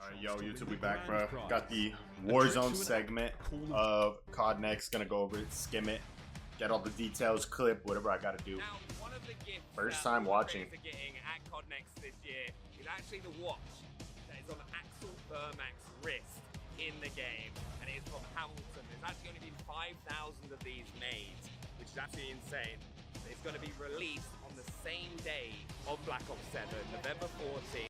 Alright, yo, YouTube, we back, bro. Got the Warzone segment of COD Next. Gonna go over it, skim it, get all the details, clip, whatever I gotta do. Now, one of the gifts First time watching. for getting at COD Next this year is actually the watch that is on Axel Burmak's wrist in the game, and it is from Hamilton. There's actually only been 5,000 of these made, which is absolutely insane. It's going to be released on the same day of Black Ops 7, November 14th.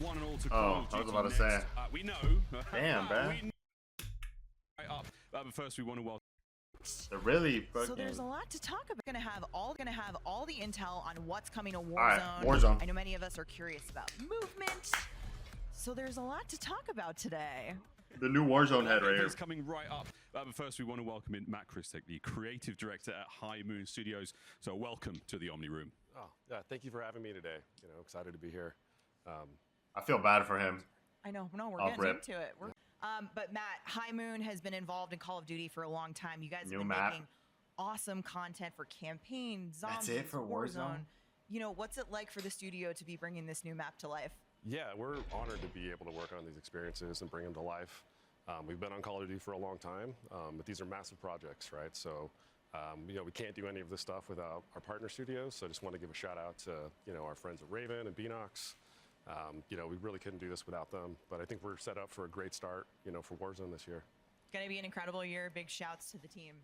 One and all to Oh, I was about to say. We know. Damn, man. Right up. But first, we want to welcome. They're really fucking... So there's a lot to talk about. Gonna have all the intel on what's coming to Warzone. Alright, Warzone. I know many of us are curious about movement. So there's a lot to talk about today. The new Warzone head right here. It's coming right up. But first, we want to welcome in Matt Christek, the creative director at High Moon Studios. So welcome to the Omni Room. Oh, yeah, thank you for having me today. You know, excited to be here. I feel bad for him. I know, no, we're I'll getting rip. into it. But Matt, High Moon has been involved in Call of Duty for a long time. You guys have New been map. making awesome content for campaign, zombies, That's it for Warzone? You know, what's it like for the studio to be bringing this new map to life? Yeah, we're honored to be able to work on these experiences and bring them to life. We've been on Call of Duty for a long time, but these are massive projects, right? So, you know, we can't do any of this stuff without our partner studios. So I just want to give a shout out to, you know, our friends at Raven and Beanox. You know, we really couldn't do this without them, but I think we're set up for a great start, you know, for Warzone this year. It's going to be an incredible year. Big shouts to the team.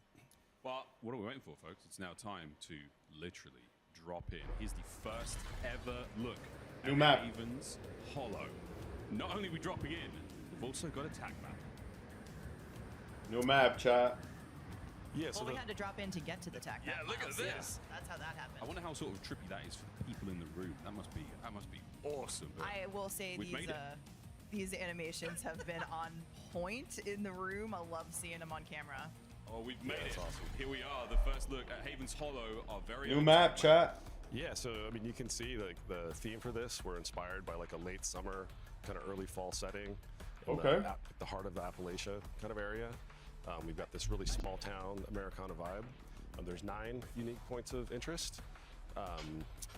Well, what are we waiting for, folks? It's now time to literally drop in. Here's the first ever look New at map. Haven's Hollow. Not only are we dropping in, we've also got a tag map. New map, chat. Yeah, so Well, we had to drop in to get to the tech. Yeah, map look at files. this. That's how that happened. I wonder how sort of trippy that is for the people in the room. That must be awesome. But I will say we've made it. these animations have been on point in the room. I love seeing them on camera. Oh, we've made that's it. awesome. Here we are, the first look at Haven's Hollow, our very New own map, tag chat. Yeah, so I mean, you can see like the theme for this. We're inspired by like a late summer, kind of early fall setting. In Okay. the heart of the Appalachia kind of area. We've got this really small town Americana vibe. There's 9 unique points of interest.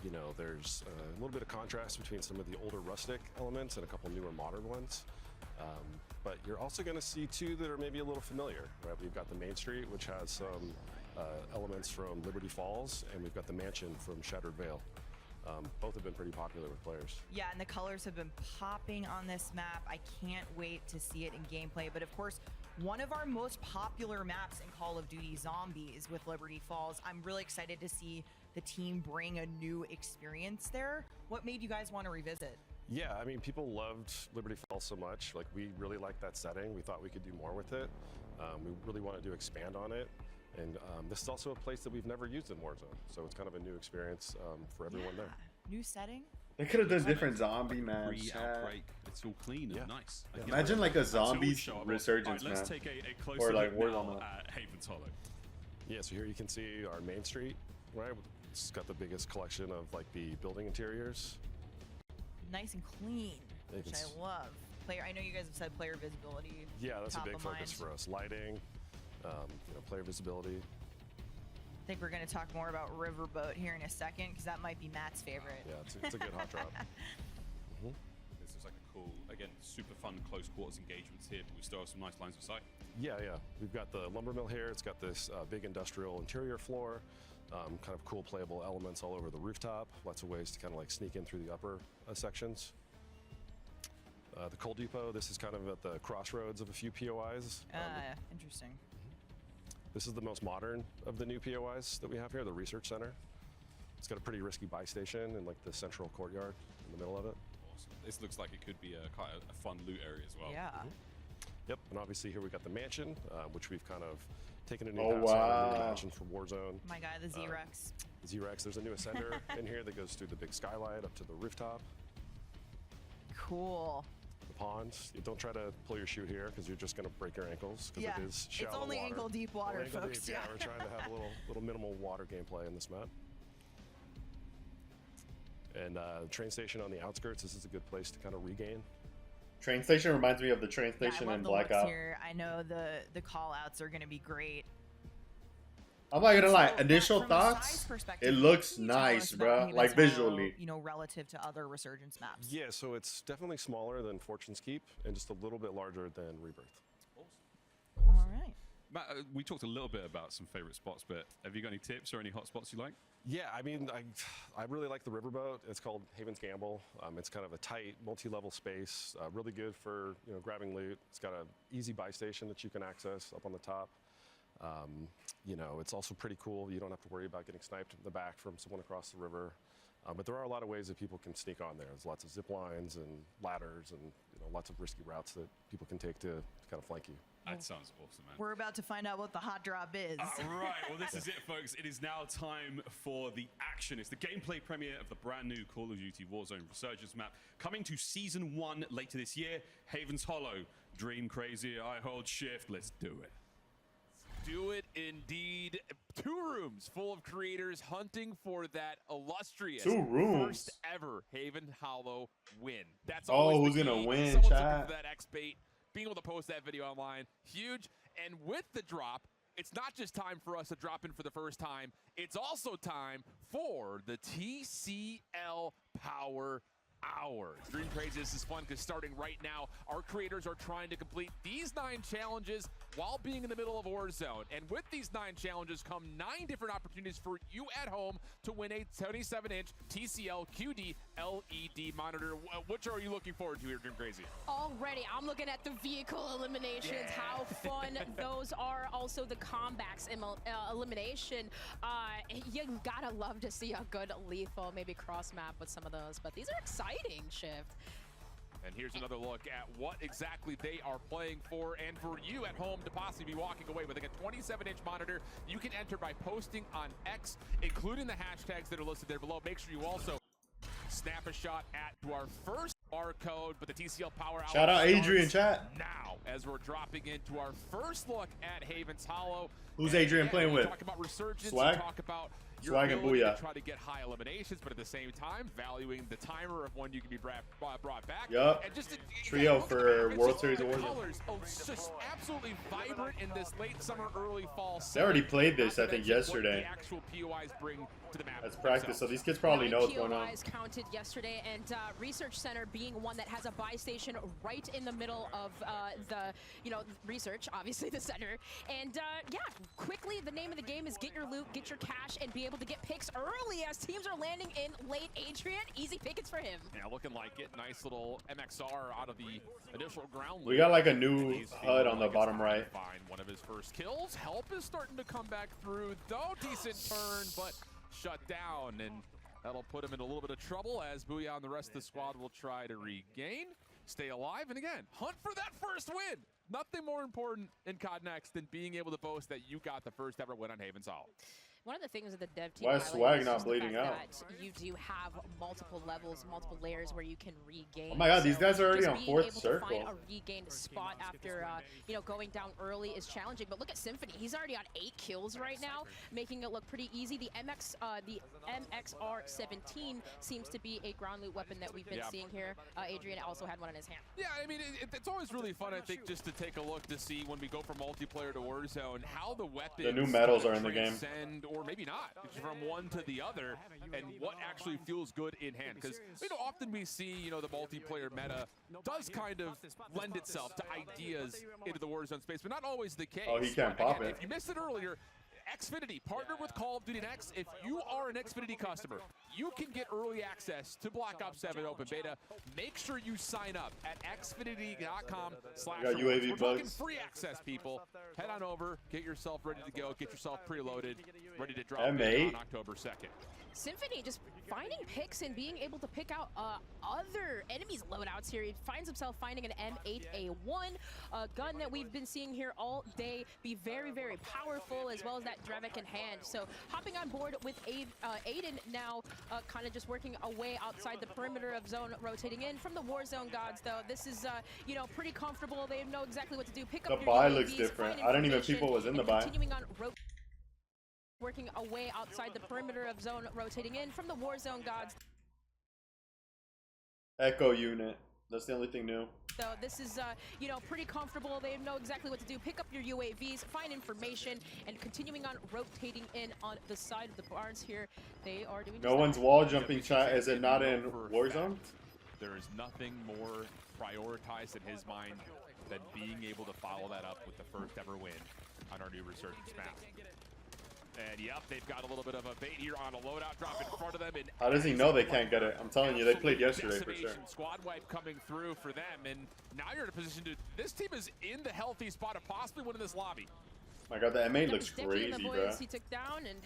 You know, there's a little bit of contrast between some of the older rustic elements and a couple newer modern ones. But you're also going to see 2 that are maybe a little familiar. Right? We've got the Main Street, which has some elements from Liberty Falls, and we've got the mansion from Shattered Vale. Both have been pretty popular with players. Yeah, and the colors have been popping on this map. I can't wait to see it in gameplay. But of course, one of our most popular maps in Call of Duty, Zombies with Liberty Falls. I'm really excited to see the team bring a new experience there. What made you guys want to revisit? Yeah, I mean, people loved Liberty Falls so much. Like, we really liked that setting. We thought we could do more with it. We really wanted to expand on it. And this is also a place that we've never used in Warzone. So it's kind of a new experience for everyone there. New setting? They could have done different zombie maps, chat. Pre-outbreak, it's all clean and Yeah. nice. Yeah. Imagine like a Until we zombies show up. resurgence, All right, let's man. take a closer Or like look now Warzone. at Haven's Hollow. Yeah, so here you can see our Main Street, right? It's got the biggest collection of like the building interiors. Nice and clean, Yeah, you which can I love. Player, I know you guys have said player visibility. Yeah, that's a top big of focus mind. for us. Lighting, you know, player visibility. I think we're going to talk more about Riverboat here in a second because that might be Matt's favorite. Yeah, it's a good hot drop. This is like a cool, again, super fun close quarters engagements here, but we still have some nice lines of sight. Yeah, yeah. We've got the lumber mill here. It's got this big industrial interior floor, kind of cool playable elements all over the rooftop. Lots of ways to kind of like sneak in through the upper sections. The coal depot, this is kind of at the crossroads of a few POIs. Interesting. This is the most modern of the new POIs that we have here, the research center. It's got a pretty risky buy station in like the central courtyard in the middle of it. Awesome. This looks like it could be quite a fun loot area as well. Yeah. Yep, and obviously here we got the mansion, which we've kind of taken a new Oh, pass on, wow. reimagined for Warzone. My guy, the Z-Rex. Z-Rex, there's a new ascender in here that goes through the big skylight up to the rooftop. Cool. The ponds. You don't try to pull your chute here because you're just going to break your ankles because Yeah, it is shallow it's only water. ankle deep water, Only ankle folks. deep, yeah, we're trying to have a little minimal water gameplay in this map. And train station on the outskirts. This is a good place to kind of regain. Train station reminds me of the train Yeah, I station love in the looks Blackout. here. I know the call outs are going to be great. I'm not gonna lie. So, Initial from a size thoughts, perspective, it what looks can you tell us nice, about bro. Haven's Like Hollow, visually. you know, relative to other Resurgence maps. Yeah, so it's definitely smaller than Fortune's Keep and just a little bit larger than Rebirth. All right. Matt, we talked a little bit about some favorite spots, but have you got any tips or any hot spots you like? Yeah, I mean, I really like the riverboat. It's called Haven's Gamble. It's kind of a tight, multi-level space, really good for grabbing loot. It's got an easy buy station that you can access up on the top. It's also pretty cool. You don't have to worry about getting sniped in the back from someone across the river. But there are a lot of ways that people can sneak on there. There's lots of zip lines and ladders and lots of risky routes that people can take to kind of flank you. That sounds awesome, man. We're about to find out what the hot drop is. Right, well, this is it, folks. It is now time for the action. It's the gameplay premiere of the brand new Call of Duty Warzone Resurgence map, coming to Season 1 later this year. Haven's Hollow, Dream Crazy, I hold shift. Let's do it. Do it indeed. 2 rooms full of creators hunting for that illustrious 2 rooms. first ever Haven Hollow win. That's Oh, always who's the gonna key. win, Someone's chat? looking for that X bait, being able to post that video online, huge. And with the drop, it's not just time for us to drop in for the first time. It's also time for the TCL Power Hours. Dream Crazy, this is fun because starting right now, our creators are trying to complete these 9 challenges while being in the middle of Warzone. And with these 9 challenges come 9 different opportunities for you at home to win a 77-inch TCL QD LED monitor. Which are you looking forward to here, Dream Crazy? Already, I'm looking at the vehicle eliminations, how fun those are. Also, the comebacks elimination. You gotta love to see a good lethal, maybe cross map with some of those, but these are exciting, Shift. And here's another look at what exactly they are playing for, and for you at home to possibly be walking away with like a 27-inch monitor. You can enter by posting on X, including the hashtags that are listed there below. Make sure you also snap a shot at to our first barcode, but the TCL Power Hour Shout out Adrian, chat. now as we're dropping into our first look at Haven's Hollow. Who's And Adrian playing with? Talk about resurgence. Swag? Talk about your Swag and ability to Booyah. try to get high eliminations, but at the same time valuing the timer of when you can be brought back. Yup. And just Trio look at for the World Series the of Warzone. colors, just absolutely vibrant in this late summer, early fall. They already setting. played this, Not I to think, mention what yesterday. The actual POIs bring to the map. That's practice, so themselves. these kids probably know what's 9 going on. POIs counted yesterday, and Research Center being one that has a buy station right in the middle of the research, obviously the center. And yeah, quickly, the name of the game is get your loot, get your cash, and be able to get picks early as teams are landing in late. Adrian, easy pickets for him. Yeah, looking like it. Nice little MXR out of the initial ground. We loot. got like a new He's HUD feeling on the like it's bottom time to right. Find one of his first kills. Help is starting to come back through, though. Decent turn, but shut down, and that'll put him in a little bit of trouble as Booyah and the rest of the squad will try to regain, stay alive, and again, hunt for that first win. Nothing more important in COD Next than being able to boast that you got the first ever win on Haven's Hollow. One of the things that the dev team Why is highlighted Swag is not just the bleeding fact out? that you do have multiple levels, multiple layers where you can regain. Oh my god, these guys are already just on being 4th able to circle. find a regained spot after going down early is challenging. But look at Symphony; he's already on 8 kills right now, making it look pretty easy. The MXR-17 seems to be a ground loot weapon that we've been seeing here. Adrian also had one in his hand. Yeah, I mean, it's always really fun, I think, just to take a look to see when we go from multiplayer to Warzone, how the weapons... The new medals are in the game. transcend, or maybe not, from one to the other, and what actually feels good in hand. Because, often we see, the multiplayer meta does kind of lend itself to ideas into the Warzone space, but not always the case. Oh, he can't But pop again, it. If you missed it earlier, Xfinity partnered with Call of Duty Next. If you are an Xfinity customer, you can get early access to Black Ops 7 Open Beta. Make sure you sign up at xfinity.com/. Got UAV We're talking bugs. free access, people. Head on over, get yourself ready to go, get yourself preloaded, ready to drop M8. in on October 2nd. Symphony just finding picks and being able to pick out other enemies' loadouts here. He finds himself finding an M8A1, a gun that we've been seeing here all day, be very, very powerful, as well as that Drevik in hand. So hopping on board with Aiden now, kind of just working away outside the perimeter of zone, rotating in from the Warzone gods, though. This is, pretty comfortable. They know exactly what to do. Pick The up your buy UAVs, looks different. find I didn't even information, people was in the and buy. continuing on working away outside the perimeter of zone, rotating in from the Warzone gods. Echo unit. That's the only thing new. So this is, you know, pretty comfortable. They know exactly what to do. Pick up your UAVs, find information, and continuing on rotating in on the side of the barns here. They are doing. No one's wall jumping, chat. Is it not in Warzone? There is nothing more prioritized in his mind than being able to follow that up with the first ever win on our new Resurgence map. And yep, they've got a little bit of a bait here on a loadout drop in front of them. And How does he know they can't get it? I'm telling you, they played yesterday for sure. Squad wipe coming through for them, and now you're in a position to. This team is in the healthy spot of possibly winning this lobby. My God, the M8 looks crazy, bro. He took down, and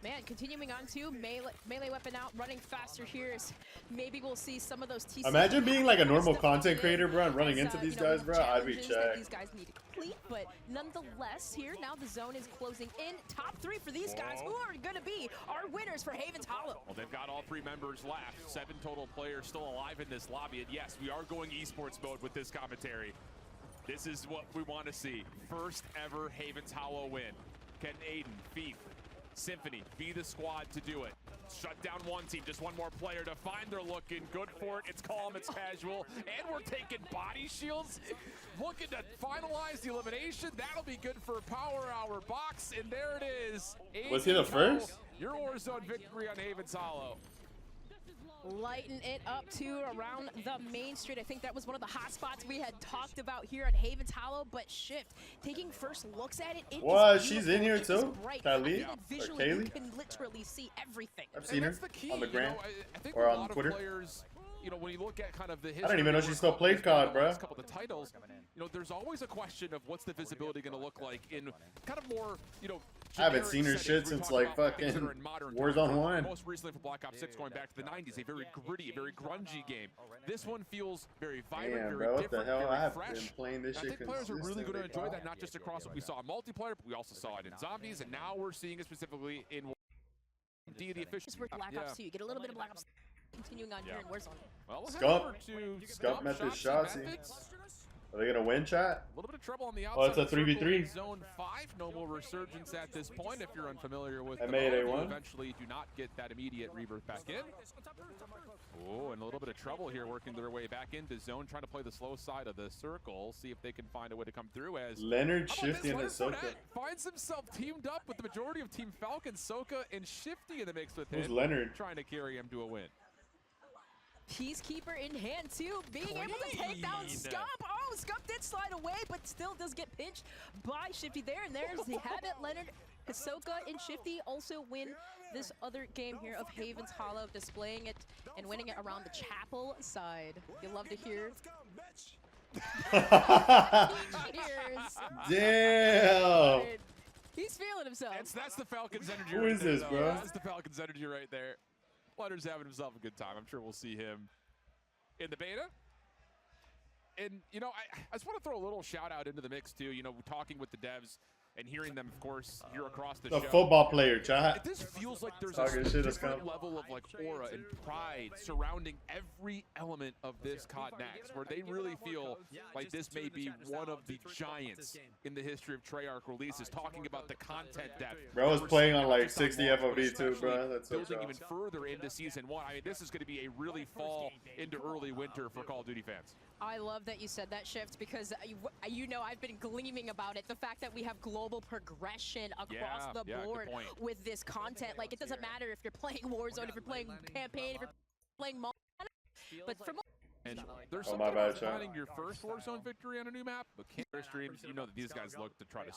man, continuing on to melee weapon out, running faster here. Is maybe we'll see some of those TC. Imagine being like a normal content creator, bro, and running into these guys, bro. I'd be checked. These guys need to complete, but nonetheless, here now the zone is closing in. Top 3 for these guys, who are going to be our winners for Haven's Hollow. Well, they've got all 3 members left. 7 total players still alive in this lobby, and yes, we are going esports mode with this commentary. This is what we want to see. First ever Haven's Hollow win. Can Aiden, Thief, Symphony be the squad to do it? Shut down one team, just one more player to find. They're looking good for it. It's calm, it's casual, and we're taking body shields. Looking to finalize the elimination. That'll be good for Power Hour box, and there it is. Was he the first? Your Warzone victory on Haven's Hollow. Lighten it up to around the main street. I think that was one of the hot spots we had talked about here at Haven's Hollow, but Shift taking first looks at it. What? She's in here too? Kylie? Or Visually, Kaylee? you can literally see everything. I've seen her The key, on the gram I think or a on lot Twitter. Of players, you know, when you look at kind of the history, I don't even know she still played COD, bro. Couple of the titles, you know, there's always a question of what's the visibility going to look like in kind of more, you know, I haven't seen her shit since like fucking Warzone 1. Most recently for Black Ops 6, going back to the 90s, a very gritty, very grungy game. This one feels very vibrant, Damn, very bro, what different, the hell? very I have fresh. been playing this I shit think players are really going to enjoy consistently. that, not just across what we saw in multiplayer, but we also saw it in zombies, and now we're seeing it specifically in D, the official. Just for Black Ops 2, you get a little bit of Black Ops continuing on here in Warzone. Well, we'll head Scump. over to Scump method shots shotsy. and methods. Are they gonna win, chat? A little bit of trouble on the outside. Oh, it's a of the circle 3v3. in Zone 5, no more Resurgence at this point. If you're unfamiliar with the I made mode, you A1. eventually do not get that immediate rebirth back in. Oh, and a little bit of trouble here working their way back into zone, trying to play the slow side of the circle, see if they can find a way to come through as Leonard, How about Shifty, and this? Leonard Ahsoka. Fournette finds himself teamed up with the majority of Team Falcon, Soka, and Shifty in the mix with him. Who's Leonard? Trying to carry him to a win. Peacekeeper in hand too, being able to take down Scump. Oh, Scump did slide away, but still does get pinched by Shifty there. And there's the habit. Leonard, Ahsoka, and Shifty also win this other game here of Haven's Hollow, displaying it and winning it around the chapel side. You love to hear. Cheers. Damn. He's feeling himself. That's the Falcons energy. Who right is there, this, though. bro? That's the Falcons energy right there. Leonard's having himself a good time. I'm sure we'll see him in the beta. And, you know, I just want to throw a little shout out into the mix, too. You know, talking with the devs and hearing them, of course, here across the The show. football player, chat. This feels like there's Talking a shit is different coming. level of like aura and pride surrounding every element of this COD Next, where they really feel like this may be one of the giants in the history of Treyarch releases, talking about the content depth. Bro was that we're playing seeing on not like just on 60 launch, FOV but too, bro. especially That's so building even fast. further into Season 1. I mean, this is going to be a really fall into early winter for Call of Duty fans. I love that you said that, Shift, because you know I've been gleaming about it. The fact that we have global progression across the board with this content. Like, it doesn't matter if you're playing Warzone, if you're playing campaign, if you're playing multi, but for And there's Oh, something my bad, about chat. finding your first Warzone victory on a new map, but camera streams, you know that these guys look to try to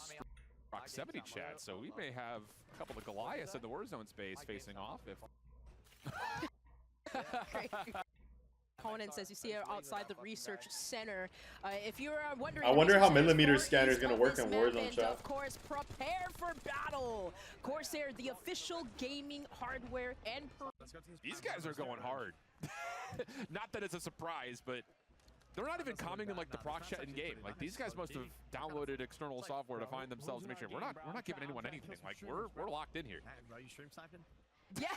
rock 70 chat, so we may have a couple of Goliaths in the Warzone space facing off if... opponents, as you see outside the research center. If you're wondering, I wonder how the research millimeter center scanner is gonna on work this in map, Warzone, and chat. of course, prepare for battle. Corsair, the official gaming hardware and. These guys are going hard. Not that it's a surprise, but they're not even commenting like the proc chat in game. Like, these guys must have downloaded external software to find themselves to make sure we're not giving anyone anything. Like, we're locked in here. Yeah.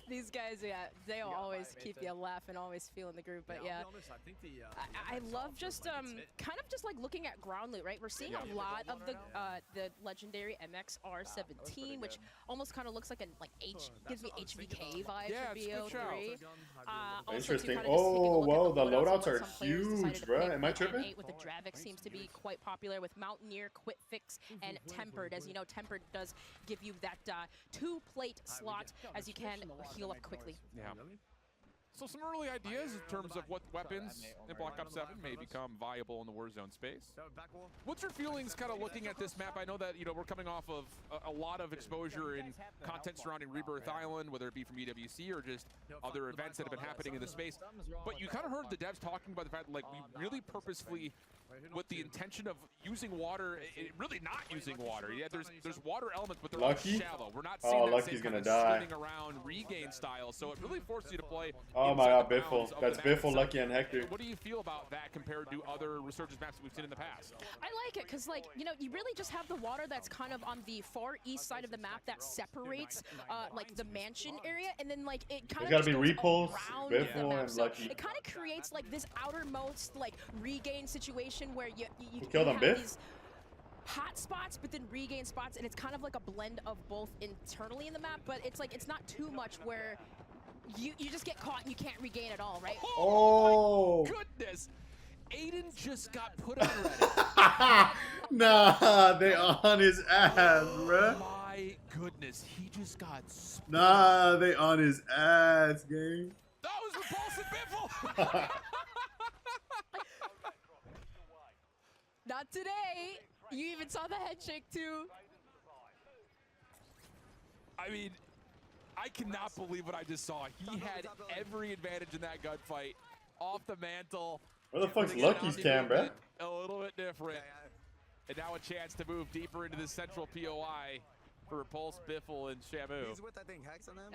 These guys, yeah, they always keep you laughing, always feeling the groove. But yeah, I'll be honest, I think I love just kind of just like looking at ground loot, right? We're seeing a lot of the legendary MXR17, which almost kind of looks like an gives me HVK vibes from BO3. Interesting. Oh, whoa, the loadouts are huge, bro. Am I tripping? With the Dravik seems to be quite popular with Mountaineer, Quick Fix, and Tempered. As you know, Tempered does give you that 2-plate slot as you can heal up quickly. Yeah. So some early ideas in terms of what weapons in Black Ops 7 may become viable in the Warzone space. What's your feelings kind of looking at this map? I know that, you know, we're coming off of a lot of exposure in content surrounding Rebirth Island, whether it be from EWC or just other events that have been happening in the space. But you kind of heard the devs talking about the fact that, like, we really purposefully, with the intention of using water, really not using water. Yeah, there's water elements, but they're all shallow. We're not seeing that same kind of spinning around regain style, so it really forces you to play. Oh my god, Biffle. That's Biffle, Lucky, and Hector. What do you feel about that compared to other Resurgence maps that we've seen in the past? I like it because, like, you know, you really just have the water that's kind of on the far east side of the map that separates, like, the mansion area, and then, like, it kind of gotta be repulse, Biffle, and so Lucky. it kind of creates, like, this outermost, like, regain situation where you kill them, have Biff? these hot spots, but then regain spots, and it's kind of like a blend of both internally in the map, but it's like, it's not too much where you just get caught and you can't regain at all, right? Oh! My goodness! Aiden just got put on Reddit. Nah, they on his ass, bruh. My goodness, he just got Nah, they on his ass, gang. That was repulsive Biffle! Not today. You even saw the head shake too. I mean, I cannot believe what I just saw. He had every advantage in that gunfight. Off the mantle. Where the fuck's Lucky's cam, bruh? A little bit different. And now a chance to move deeper into the central POI for Repulse, Biffle, and Shamu.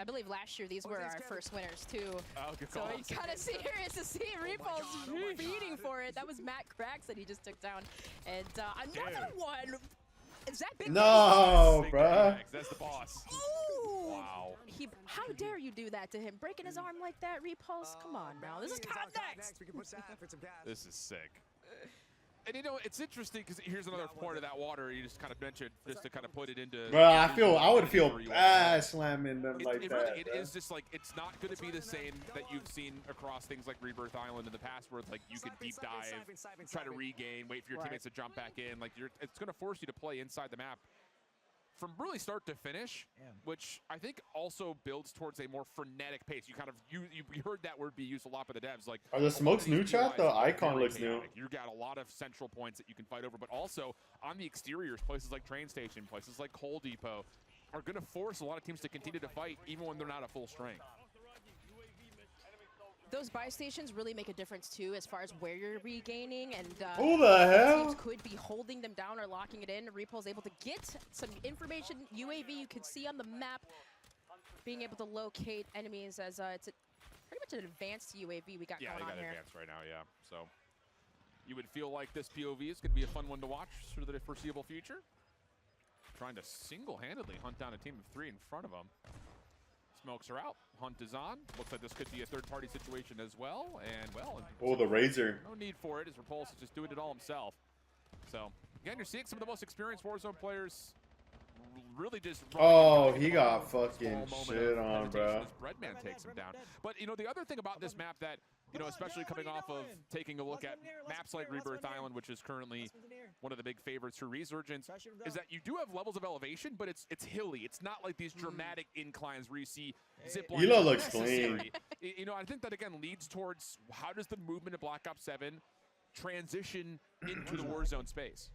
I believe last year these were our first winners too. Oh, good so call. it's kind of serious to see Repulse beating for it. That was Matt Cracks that he just took down. And another one. Is that big? No, bruh. That's the boss. Ooh. Wow. How dare you do that to him? Breaking his arm like that, Repulse? Come on now. This is context. This is sick. And you know, it's interesting because here's another point of that water you just kind of mentioned, just to kind of put it into. Bruh, I would feel bad slamming them like that. Really, it is just like, it's not going to be the same that you've seen across things like Rebirth Island in the past, where it's like you can deep dive, try to regain, wait for your teammates to jump back in. Like it's going to force you to play inside the map from really start to finish, which I think also builds towards a more frenetic pace. You kind of you heard that word be used a lot by the devs. Like, are the smokes new, chat? The icon looks new. You got a lot of central points that you can fight over, but also on the exteriors, places like train station, places like coal depot, are going to force a lot of teams to continue to fight even when they're not at full strength. Those buy stations really make a difference too, as far as where you're regaining, and who the hell teams could be holding them down or locking it in. Repulse able to get some information. UAV you could see on the map, being able to locate enemies as it's pretty much an advanced UAV we got going on here. Yeah, they got advanced right now. Yeah, so you would feel like this POV is going to be a fun one to watch for the foreseeable future. Trying to single-handedly hunt down a team of 3 in front of them. Smokes are out. Hunt is on. Looks like this could be a third-party situation as well. And, well... Oh, the Razor. No need for it, as Repulse is just doing it all himself. So, again, you're seeing some of the most experienced Warzone players really just... Oh, he got fucking shit on, bro. Breadman takes him down. But, you know, the other thing about this map that, you know, especially coming off of taking a look at maps like Rebirth Island, which is currently one of the big favorites for Resurgence, is that you do have levels of elevation, but it's hilly. It's not like these dramatic inclines where you see zip lines. Hilo looks clean. You know, I think that, again, leads towards how does the movement of Black Ops 7 transition into the Warzone space?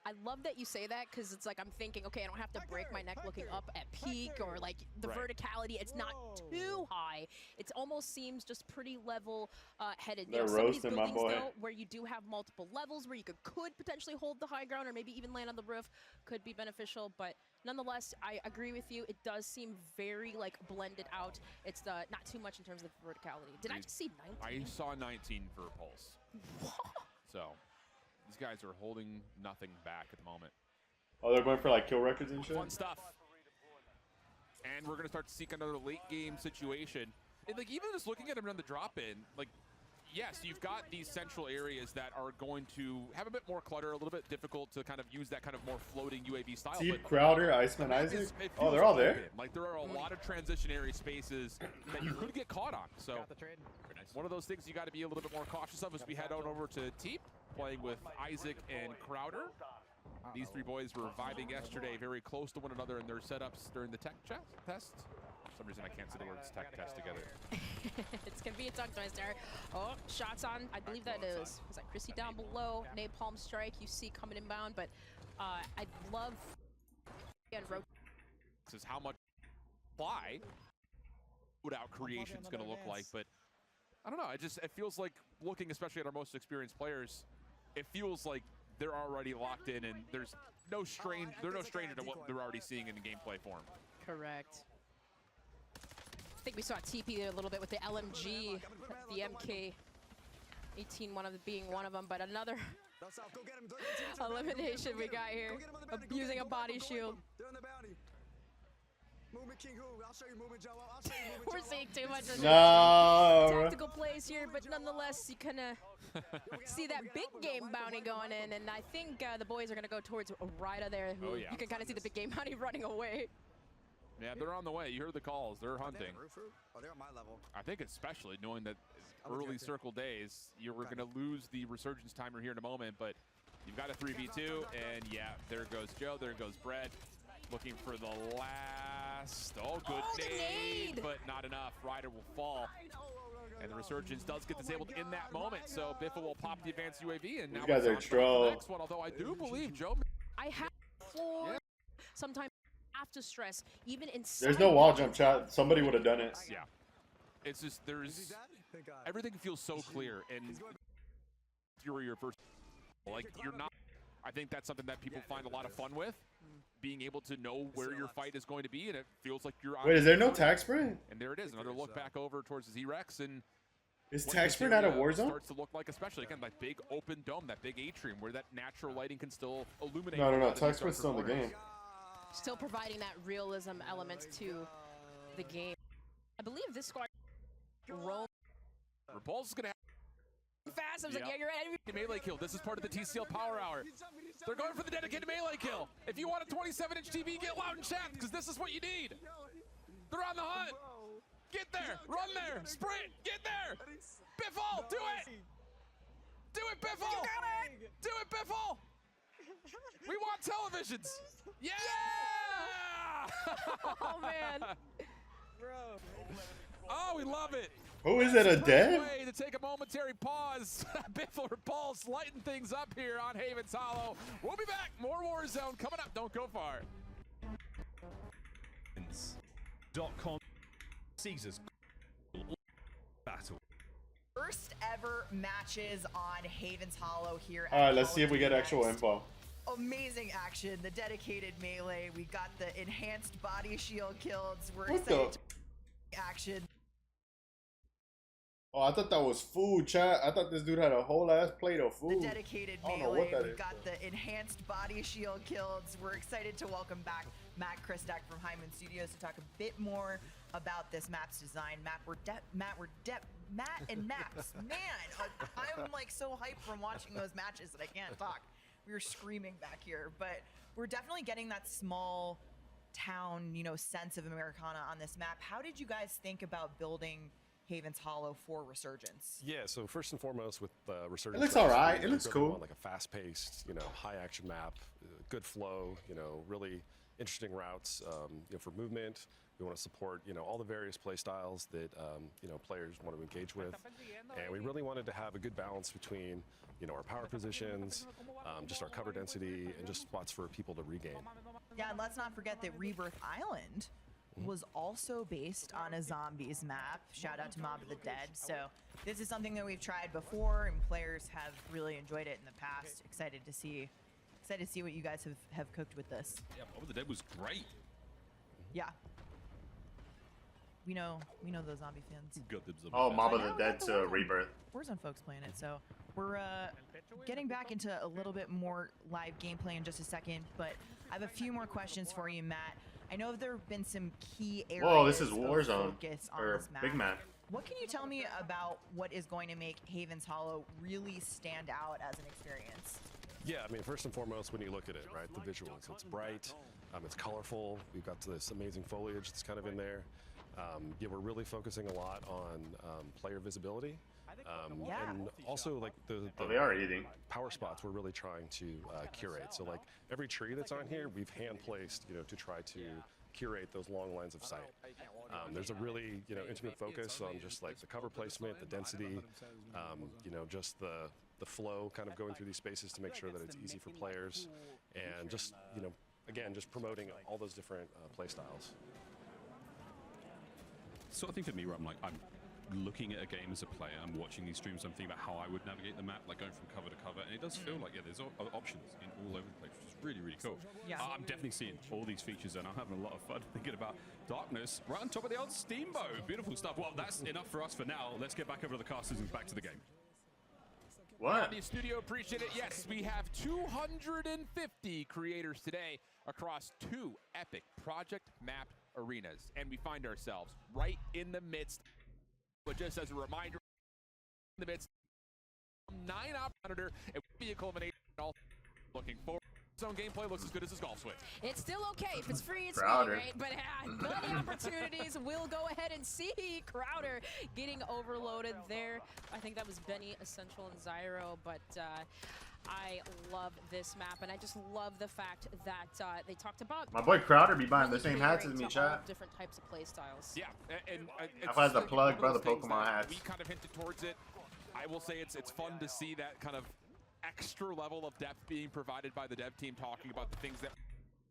I love that you say that, because it's like I'm thinking, okay, I don't have to break my neck looking up at peak, or like the verticality. It's not too high. It almost seems just pretty level headed. They're some of these roasting my buildings, boy. though, where you do have multiple levels, where you could potentially hold the high ground, or maybe even land on the roof, could be beneficial. But nonetheless, I agree with you. It does seem very like blended out. It's not too much in terms of verticality. Did I just see 19? I saw 19 for Pulse. So. These guys are holding nothing back at the moment. Oh, they're going for like kill records and shit? Fun stuff. And we're going to start to seek another late game situation. And like even just looking at him on the drop in, like yes, you've got these central areas that are going to have a bit more clutter, a little bit difficult to kind of use that kind of more floating UAV style. Steve, Crowder, Iceman, Isaac. Oh, they're all there. Like there are a lot of transitionary spaces that you could get caught on. So one of those things you got to be a little bit more cautious of as we head on over to Teep, playing with Isaac and Crowder. These three boys were vibing yesterday, very close to one another in their setups during the tech test. For some reason, I can't say the words tech test together. It's gonna be a tongue twister. Oh, shots on. I believe that is. Was that Chrissy down below? Napalm strike. You see coming inbound, but I love and this is how much fly without creation is going to look like. But I don't know. It feels like looking, especially at our most experienced players, it feels like they're already locked in, and they're no stranger to what they're already seeing in the gameplay form. Correct. I think we saw TP a little bit with the LMG, the MK-18 being one of them, but another elimination we got here, using a body shield. We're seeing too much of tactical plays here, but nonetheless, you kind of see that big game bounty going in, and I think the boys are going to go towards Ryda there, who you can kind of see the big game bounty running away. Yeah, they're on the way. You heard the calls. They're hunting. Oh, they're on my level. I think especially knowing that early circle days, you're going to lose the resurgence timer here in a moment, but you've got a 3v2, and yeah, there goes Joe, there goes Brett, looking for the last, good nade, but not enough. Ryder will fall, and the resurgence does get disabled in that moment, so Biffa will pop the advanced UAV, and now you guys are troll. Next one, although I do believe Joe. I have floor sometimes after stress, even inside. There's no wall jump, chat. Somebody would have done it. Yeah. It's just, everything feels so clear, and you're your first, like, you're not, I think that's something that people find a lot of fun with, being able to know where your fight is going to be, and it feels like you're on. Wait, is there no tag sprint? And there it is, another look back over towards the Z-Rex, and is tag sprint out of Warzone? Starts to look like, especially again, that big open dome, that big atrium, where that natural lighting can still illuminate. No, tag sprint's still in the game. Still providing that realism element to the game. I believe this squad Repulse is gonna have fast. I was like, yeah, you're right. Melee kill. This is part of the TCL Power Hour. They're going for the dedicated melee kill. If you want a 27-inch TV, get loud and chat, because this is what you need. They're on the hunt. Get there. Run there. Sprint. Get there. Biffle. Do it. Do it, Biffle. Do it, Biffle. We want televisions. Yeah! Oh, man. Bro. Oh, we love it. Who is it, a dead? Way to take a momentary pause. Biffle Repulse lighten things up here on Havens Hollow. We'll be back. More Warzone coming up. Don't go far. .com Caesar's battle. First ever matches on Havens Hollow here. All right, let's see if we get actual info. Amazing action, the dedicated melee. We got the enhanced body shield kills. We're What excited the? to action. Oh, I thought that was food, chat. I thought this dude had a whole ass plate of food. The dedicated I don't know melee. what that We is. got the enhanced body shield kills. We're excited to welcome back Matt Kristak from Hyman Studios to talk a bit more about this map's design. Matt and maps. Man, I'm like so hyped from watching those matches that I can't talk. We were screaming back here, but we're definitely getting that small town, sense of Americana on this map. How did you guys think about building Havens Hollow for Resurgence? Yeah, so first and foremost with Resurgence. It looks all right. It looks cool. Like a fast-paced, high action map, good flow, really interesting routes, for movement. We want to support, all the various play styles that, players want to engage with. And we really wanted to have a good balance between, our power positions, just our cover density, and just spots for people to regain. Yeah, and let's not forget that Rebirth Island was also based on a zombies map. Shout out to Mob of the Dead. So this is something that we've tried before, and players have really enjoyed it in the past. Excited to see what you guys have cooked with this. Yeah, Mob of the Dead was great. Yeah. We know those zombie fans. Good, Oh, Mob of the Dead to Rebirth. Warzone folks playing it, so we're getting back into a little bit more live gameplay in just a second, but I have a few more questions for you, Matt. I know there have been some key areas Whoa, this is of Warzone, focus on or this map. Big Man. What can you tell me about what is going to make Haven's Hollow really stand out as an experience? Yeah, I mean, first and foremost, when you look at it, right, the visuals. It's bright, it's colorful. We've got this amazing foliage that's kind of in there. Yeah, we're really focusing a lot on player visibility. And also, like, the they are eating. power spots we're really trying to curate. So, like, every tree that's on here, we've hand-placed, you know, to try to curate those long lines of sight. There's a really, you know, intimate focus on just, like, the cover placement, the density, you know, just the flow kind of going through these spaces to make sure that it's easy for players, and just, you know, again, just promoting all those different play styles. Sort of thing for me where I'm looking at a game as a player, I'm watching these streams, I'm thinking about how I would navigate the map, like going from cover to cover, and it does feel like, yeah, there's options in all over the place, which is really, really cool. Yeah. I'm definitely seeing all these features, and I'm having a lot of fun thinking about Darkness right on top of the old Steamboat. Beautiful stuff. Well, that's enough for us for now. Let's get back over to the casters and back to the game. What? The studio, appreciate it. Yes, we have 250 creators today across 2 epic project map arenas, and we find ourselves right in the midst. But just as a reminder, in the midst, 9-op monitor, it will be a culmination. All looking forward. Zone gameplay looks as good as his golf swing. It's still okay if it's free, it's Crowder. free, right? But many opportunities. We'll go ahead and see Crowder getting overloaded there. I think that was Benny, Essential, and Zyro, but I love this map, and I just love the fact that they talked about My boy Crowder be buying the really same hats as catering me, to all chat. different types of play styles. Yeah, and I've had the like plug, one of those brother, things Pokemon that hats. We kind of hinted towards it. I will say it's fun to see that kind of extra level of depth being provided by the dev team, talking about the things that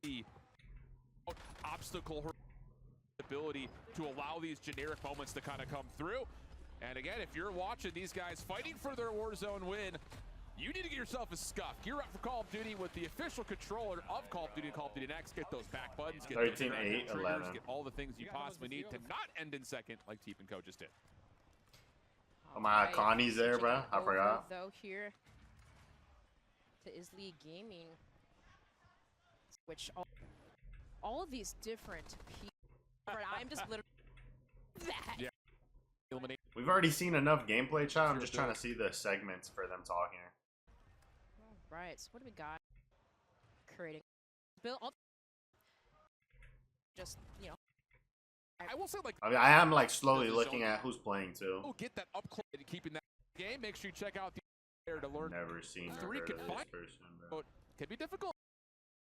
the obstacle her ability to allow these generic moments to kind of come through. And again, if you're watching these guys fighting for their Warzone win, you need to get yourself a scuff. Gear up for Call of Duty with the official controller of Call of Duty and Call of Duty Next. Get those back buttons, get 13, those 8, triggers, 11. get all the things you possibly need to not end in second like Teep and Co just did. Oh my, Connie's there, bro. I Over, forgot. though, here to Isli Gaming, which all of these different people. I'm just literally that. Yeah. Eliminate. We've already seen enough gameplay, chat. I'm just trying to see the segments for them talking. All right, so what do we got? Creating build. Just, you know. I will say, like, I mean, I am like slowly looking at who's playing too. oh, get that up close and keeping that game. Make sure you check out the there to learn. Never seen or Three heard can of this find- person, bro. But could be difficult.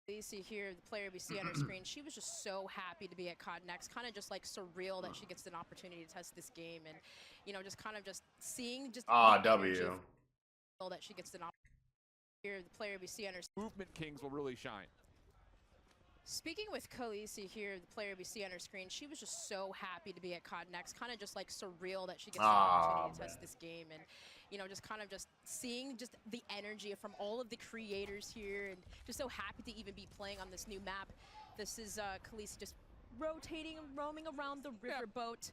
You see here, the player we see on our screen, she was just so happy to be at COD Next, kind of just like surreal that she gets an opportunity to test this game, and you know, just kind of just seeing just Ah, the energy W. of that she gets an opportunity. Here, the player we see on our Movement Kings will really shine. Speaking with Khaleesi here, the player we see on our screen, she was just so happy to be at COD Next, kind of just like surreal that she gets an opportunity to test this game, and you know, just kind of just seeing just the energy from all of the creators here, and just so happy to even be playing on this new map. This is Khaleesi just rotating and roaming around the riverboat,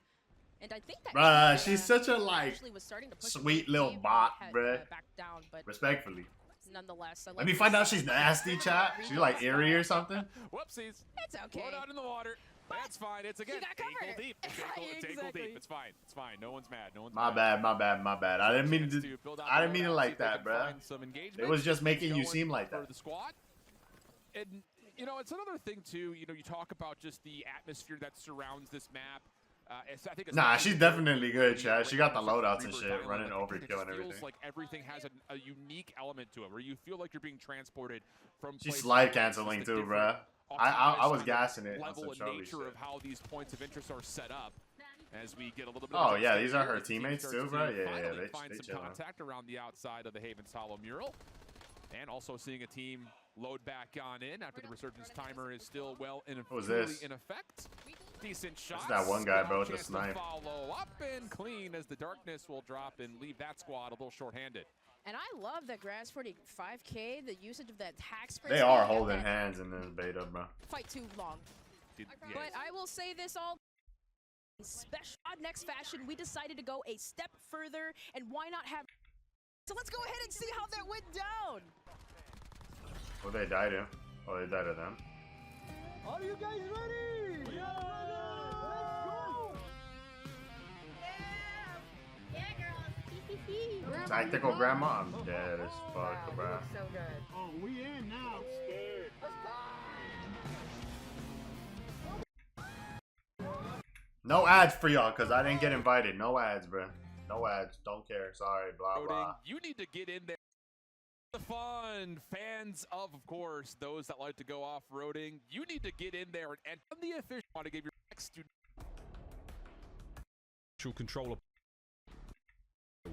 and I think that Bruh, she's such a like actually was starting to push sweet the little game bot, had, bruh. back down, but Respectfully. nonetheless, I Let like me to find out see she's that nasty, chat. She's like eerie or something. Whoopsies. It's okay. Float out in the water. That's fine. It's again got covered. ankle deep. It's ankle Exactly. deep. It's fine. It's fine. No one's mad. No one's My mad. bad, my bad, my bad. I didn't mean Chance to. build out I the didn't mean it loadout, see like if they that, can bruh. find some engagement. It was just making you Going seem like for that. the squad. And you know, it's another thing too. You know, you talk about just the atmosphere that surrounds this map. I think Nah, especially she's definitely good, the Chad. She got the Reaper loadouts and shit, Diamond, running like, it overkill and feels everything. like everything has a unique element to it, where you feel like you're being transported from. She's places slide to places, canceling the too, different bruh. I was optimized gassing it on level some and Charlie nature shit. of how these points of interest are set up. As we get a little bit. Oh, of yeah, adjustment these are here her as the team teammates starts too, to bro? Yeah, finally they find some chilling. contact around the outside of the Havens Hollow mural, and also seeing a team load back on in after the resurgence timer is still well in Who's fully this? in effect. Decent shot. that one guy, bro, with the snipe. Follow up and clean as the darkness will drop and leave that squad a little shorthanded. And I love that Grass 45K, the usage of that tax spray. They are holding hands in this beta, bro. Fight too long. But I will say this all special next fashion, we decided to go a step further, and why not have. So let's go ahead and see how that went down. What they died to? Oh, they died to them. Are you guys ready? We are ready. Let's go. Tactical grandma? I'm dead as fuck, bro. So good. Oh, we in now. No ads for y'all, because I didn't get invited. No ads, bro. No ads. Don't care. Sorry, blah, blah. You need to get in there. The fun fans of course, those that like to go off-roading. You need to get in there and I'm the official want to give your next to Controller.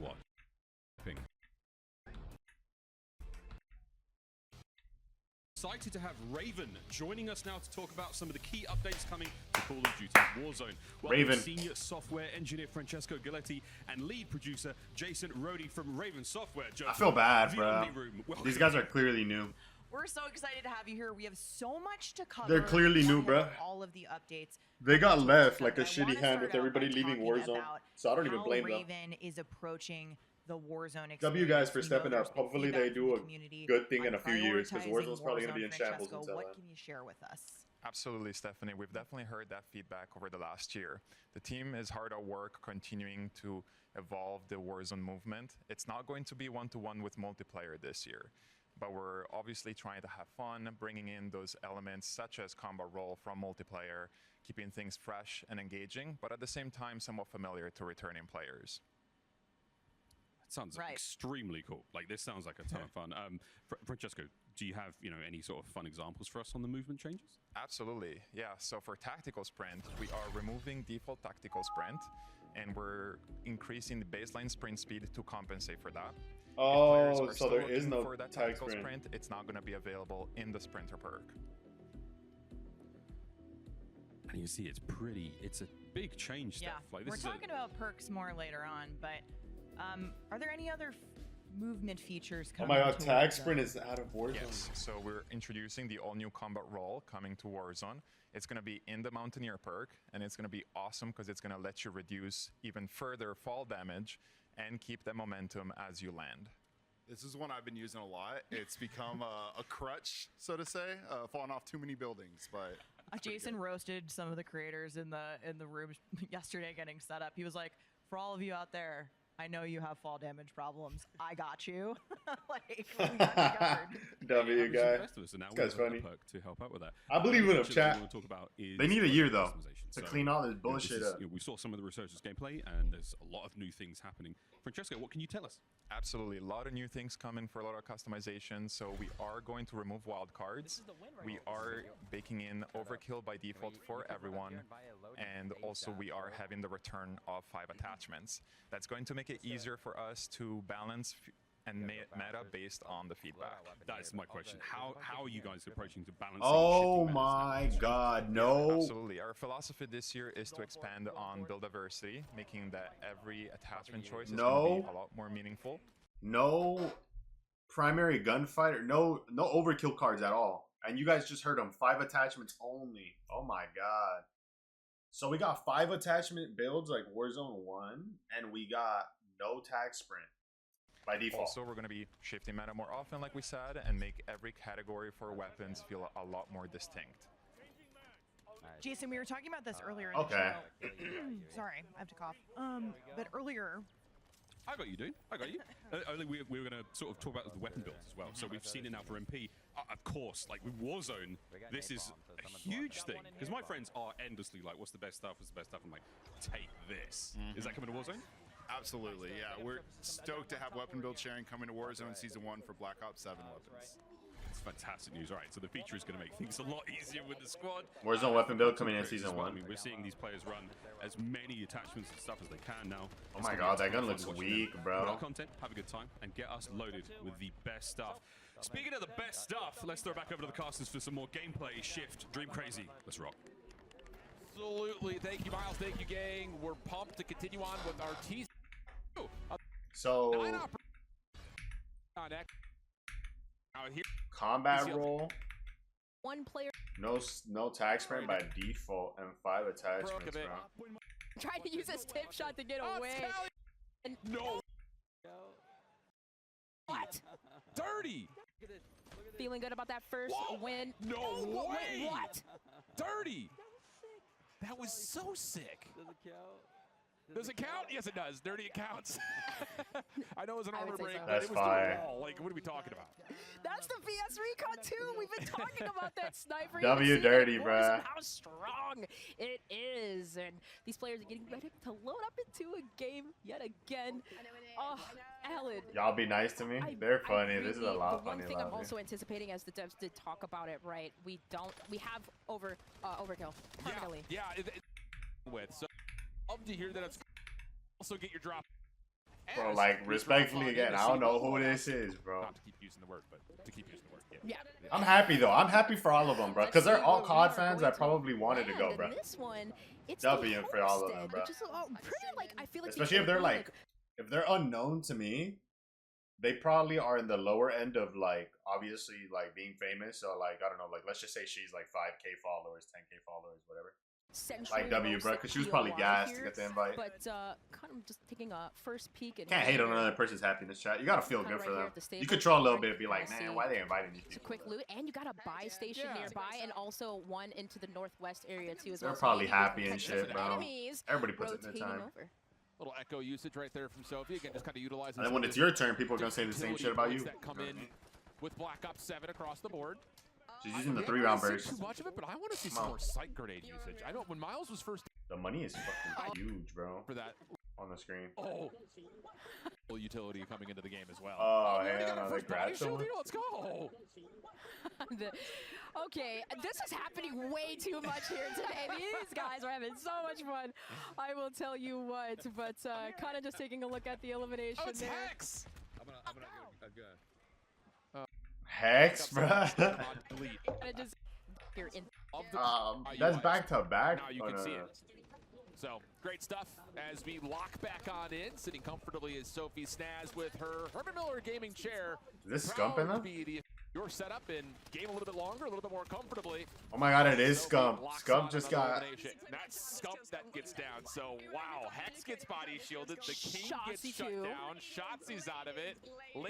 What? Ping. Excited to have Raven joining us now to talk about some of the key updates coming to Call of Duty Warzone. Raven. Senior software engineer Francesco Galetti and lead producer Jason Rody from Raven Software. I feel bad, The bro. only room. These guys are clearly new. We're so excited to have you here. We have so much to cover. They're clearly new, We'll bruh. hit All of the updates. They got left like a I shitty wanna hand start with out everybody by leaving talking Warzone. about So I don't even how blame them. Raven is approaching the Warzone experience. W guys for We know stepping there's up. been Hopefully feedback they from do the a community good thing in a on few years, because prioritizing Warzone's probably going to be in Warzone. shambles Francesco, until what then. can you share with us? Absolutely, Stephanie. We've definitely heard that feedback over the last year. The team is hard at work continuing to evolve the Warzone movement. It's not going to be one-to-one with multiplayer this year, but we're obviously trying to have fun, bringing in those elements such as combat role from multiplayer, keeping things fresh and engaging, but at the same time somewhat familiar to returning players. That sounds Right. extremely cool. Like, this sounds like a ton of fun. Francesco, do you have, any sort of fun examples for us on the movement changes? Absolutely, yeah. So for tactical sprint, we are removing default tactical sprint, and we're increasing the baseline sprint speed to compensate for that. If players Oh, are so still there is looking no for that tag tactical sprint. It's not going to be available in the sprinter perk. And you see, it's a big change Yeah, stuff. Like, this we're is talking about perks more later on, but are there any other movement features Oh coming? my god, to tag Warzone? sprint is out of Warzone. Yes, so we're introducing the all-new combat role coming to Warzone. It's going to be in the Mountaineer perk, and it's going to be awesome because it's going to let you reduce even further fall damage and keep the momentum as you land. This is one I've been using a lot. It's become a crutch, so to say, falling off too many buildings. But Jason roasted some of the creators in the room yesterday getting set up. He was like, "For all of you out there, I know you have fall damage problems. I got you." Like, we got you covered. W guy. This This guy's funny. perk to help out with that. I believe in him, Feature that chat. we want to talk about is They need a year, though, customization. to So, clean all this this bullshit is- up. we saw some of the researchers' gameplay, and there's a lot of new things happening. Francesco, what can you tell us? Absolutely, a lot of new things coming for a lot of customization. So we are going to remove wildcards. We are baking in overkill by default for everyone, and also we are having the return of 5 attachments. That's going to make it easier for us to balance and meta based on the feedback. That's my question. How are you guys approaching to balance? Oh my god, no. Absolutely. Our philosophy this year is to expand on build diversity, making that every attachment choice is going to be a lot more meaningful. No primary gunfighter, no overkill cards at all. And you guys just heard them, 5 attachments only. Oh my god. So we got 5 attachment builds like Warzone 1, and we got no tag sprint by default. Also, we're going to be shifting meta more often, like we said, and make every category for weapons feel a lot more distinct. Jason, we were talking about this earlier in Okay. the show. Sorry, I have to cough. But earlier, I got you, dude. I got you. Only we were going to sort of talk about the weapon builds as well. So we've seen it now for MP. Of course, like with Warzone, this is a huge thing. Because my friends are endlessly like, what's the best stuff? What's the best stuff? I'm like, take this. Is that coming to Warzone? absolutely, yeah. We're stoked to have weapon build sharing coming to Warzone Season 1 for Black Ops 7 weapons. It's fantastic news. All right, so the feature is going to make things a lot easier with the squad. Warzone weapon build coming in Season 1. I mean, we're seeing these players run as many attachments and stuff as they can now. Oh my god, that gun looks weak, Put bro. our content, have a good time, and get us loaded with the best stuff. Speaking of the best stuff, let's throw back over to the casters for some more gameplay. Shift, Dream Crazy. Let's rock. Absolutely. Thank you, Miles. Thank you, gang. We're pumped to continue on with our teaser. So, Out here. combat roll, One player no tag sprint by default, and 5 attachments, bro. tried to use his tip shot to get away. And No. what? Dirty. Feeling good about that first win. No way! What? Dirty! That was so sick. Does it count? Yes, it does. Dirty, it counts. I know it was an armor break, so. but it was Fire. through the wall. Like, what are we talking about? That's the VS Recon too. We've been talking about that sniper. W dirty, bruh. How strong it is, and these players are getting ready to load up into a game yet again. Oh, Alan. Y'all be nice to me. They're funny. This is a lot The funny. one thing I'm also anticipating, as the devs did talk about it, right? We have overkill permanently. Yeah. With so love to hear that it's also get your drop. Bro, like, respectfully again, I don't know who this is, bro. Not to keep using the word, but to keep using the word. Yeah. I'm happy though. I'm happy for all of them, bro, because they're all COD fans that probably wanted to go, bro. This one, it's W for all of them, bro. which is pretty, like, I feel like Especially if they're like, if they're unknown to me, they probably are in the lower end of like, obviously like being famous. So like, I don't know, like let's just say she's like 5K followers, 10K followers, whatever. Like W, bro, because she was probably gassed to get the invite. But kind of just taking a first peek at. Can't hate on another person's happiness, chat. You gotta feel good for them. You could control troll a little bit, be like, man, why they inviting these It's a people? quick loot, and you got a buy station nearby, and also one into the northwest area too as well. They're probably happy and shit, bro. Everybody puts it in their time. Little echo usage right there from Sophie. Again, just kind of utilizing. And then when it's your turn, people are gonna say the same shit about you. That come in with Black Ops 7 across the board. She's using the 3-round burst. Too much of it, but I want to see some more sight grenade usage. I know when Miles was first. The money is fucking huge, bro. For that on the screen. Oh. Utility coming into the game as well. Oh, hell no, they grabbed someone. Let's go. Okay, this is happening way too much here today. These guys are having so much fun. I will tell you what, but kind of just taking a look at the elimination it's there. Hex! I'm gonna get a gun. Hex, bro. That's back to back. Now you can see it. So great stuff as we lock back on in, sitting comfortably is Sophie Snaz with her Herman Miller gaming chair. Is this Scump in them? Your setup and game a little bit longer, a little bit more comfortably. Oh my god, it is Scump. Scump just got. That's Scump that gets down. So wow, Hex gets body shielded. The King gets shut down. Shotzzy's out of it.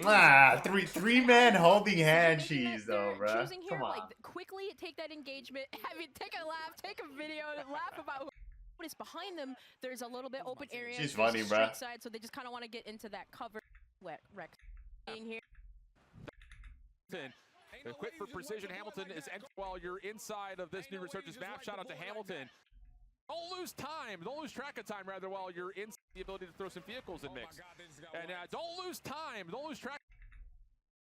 Ah, three men holding hand cheese though, bro. Choosing here, like, quickly take that engagement, have it, take a laugh, take a video, and laugh about what is behind them. There's a little bit open area. She's funny, bro. Side, so they just kind of want to get into that cover. Wet Rex being here. Quick for precision. Hamilton is while you're inside of this new researcher's map. Shout out to Hamilton. Don't lose time. Don't lose track of time, rather, while you're in the ability to throw some vehicles in mix. And don't lose time. Don't lose track.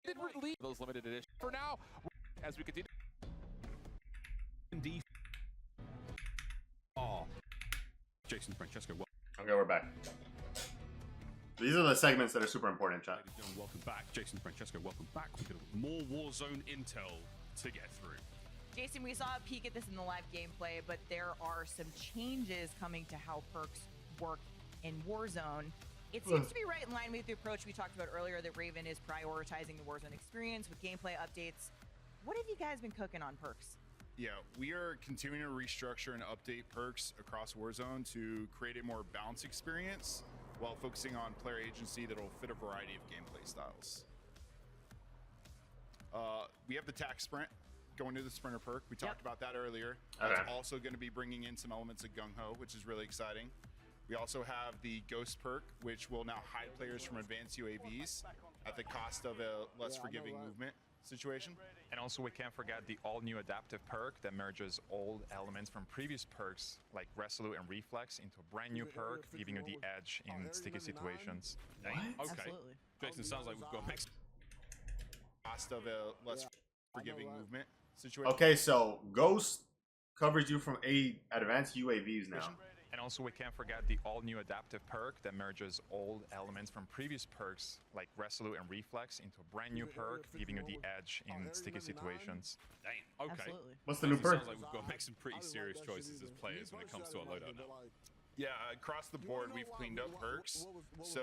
Didn't leave those limited editions. For now, as we continue. Oh, Jason Francesco. Okay, we're back. These are the segments that are super important, chat. Ladies and gentlemen, welcome back. Jason Francesco, welcome back. We've got more Warzone intel to get through. Jason, we saw a peek at this in the live gameplay, but there are some changes coming to how perks work in Warzone. It seems to be right in line with the approach we talked about earlier that Raven is prioritizing the Warzone experience with gameplay updates. What have you guys been cooking on perks? Yeah, we are continuing to restructure and update perks across Warzone to create a more balanced experience while focusing on player agency that will fit a variety of gameplay styles. We have the tack sprint going to the sprinter perk. We talked about that earlier. That's also going to be bringing in some elements of gung-ho, which is really exciting. We also have the ghost perk, which will now hide players from advanced UAVs at the cost of a less forgiving movement situation. And also we can't forget the all-new adaptive perk that merges old elements from previous perks like Resolute and Reflex into a brand new perk, giving you the edge in sticky situations. Okay. Absolutely. Jason, sounds like we've got mixed. Cost of a less forgiving movement situation. Okay, so Ghost covers you from advanced UAVs now. And also we can't forget the all-new adaptive perk that merges old elements from previous perks like Resolute and Reflex into a brand new perk, giving you the edge in sticky situations. Dang. Okay. Absolutely. What's the new perk? Sounds like we've got to make some pretty serious choices as players when it comes to our loadout now. Yeah, across the board, we've cleaned up perks so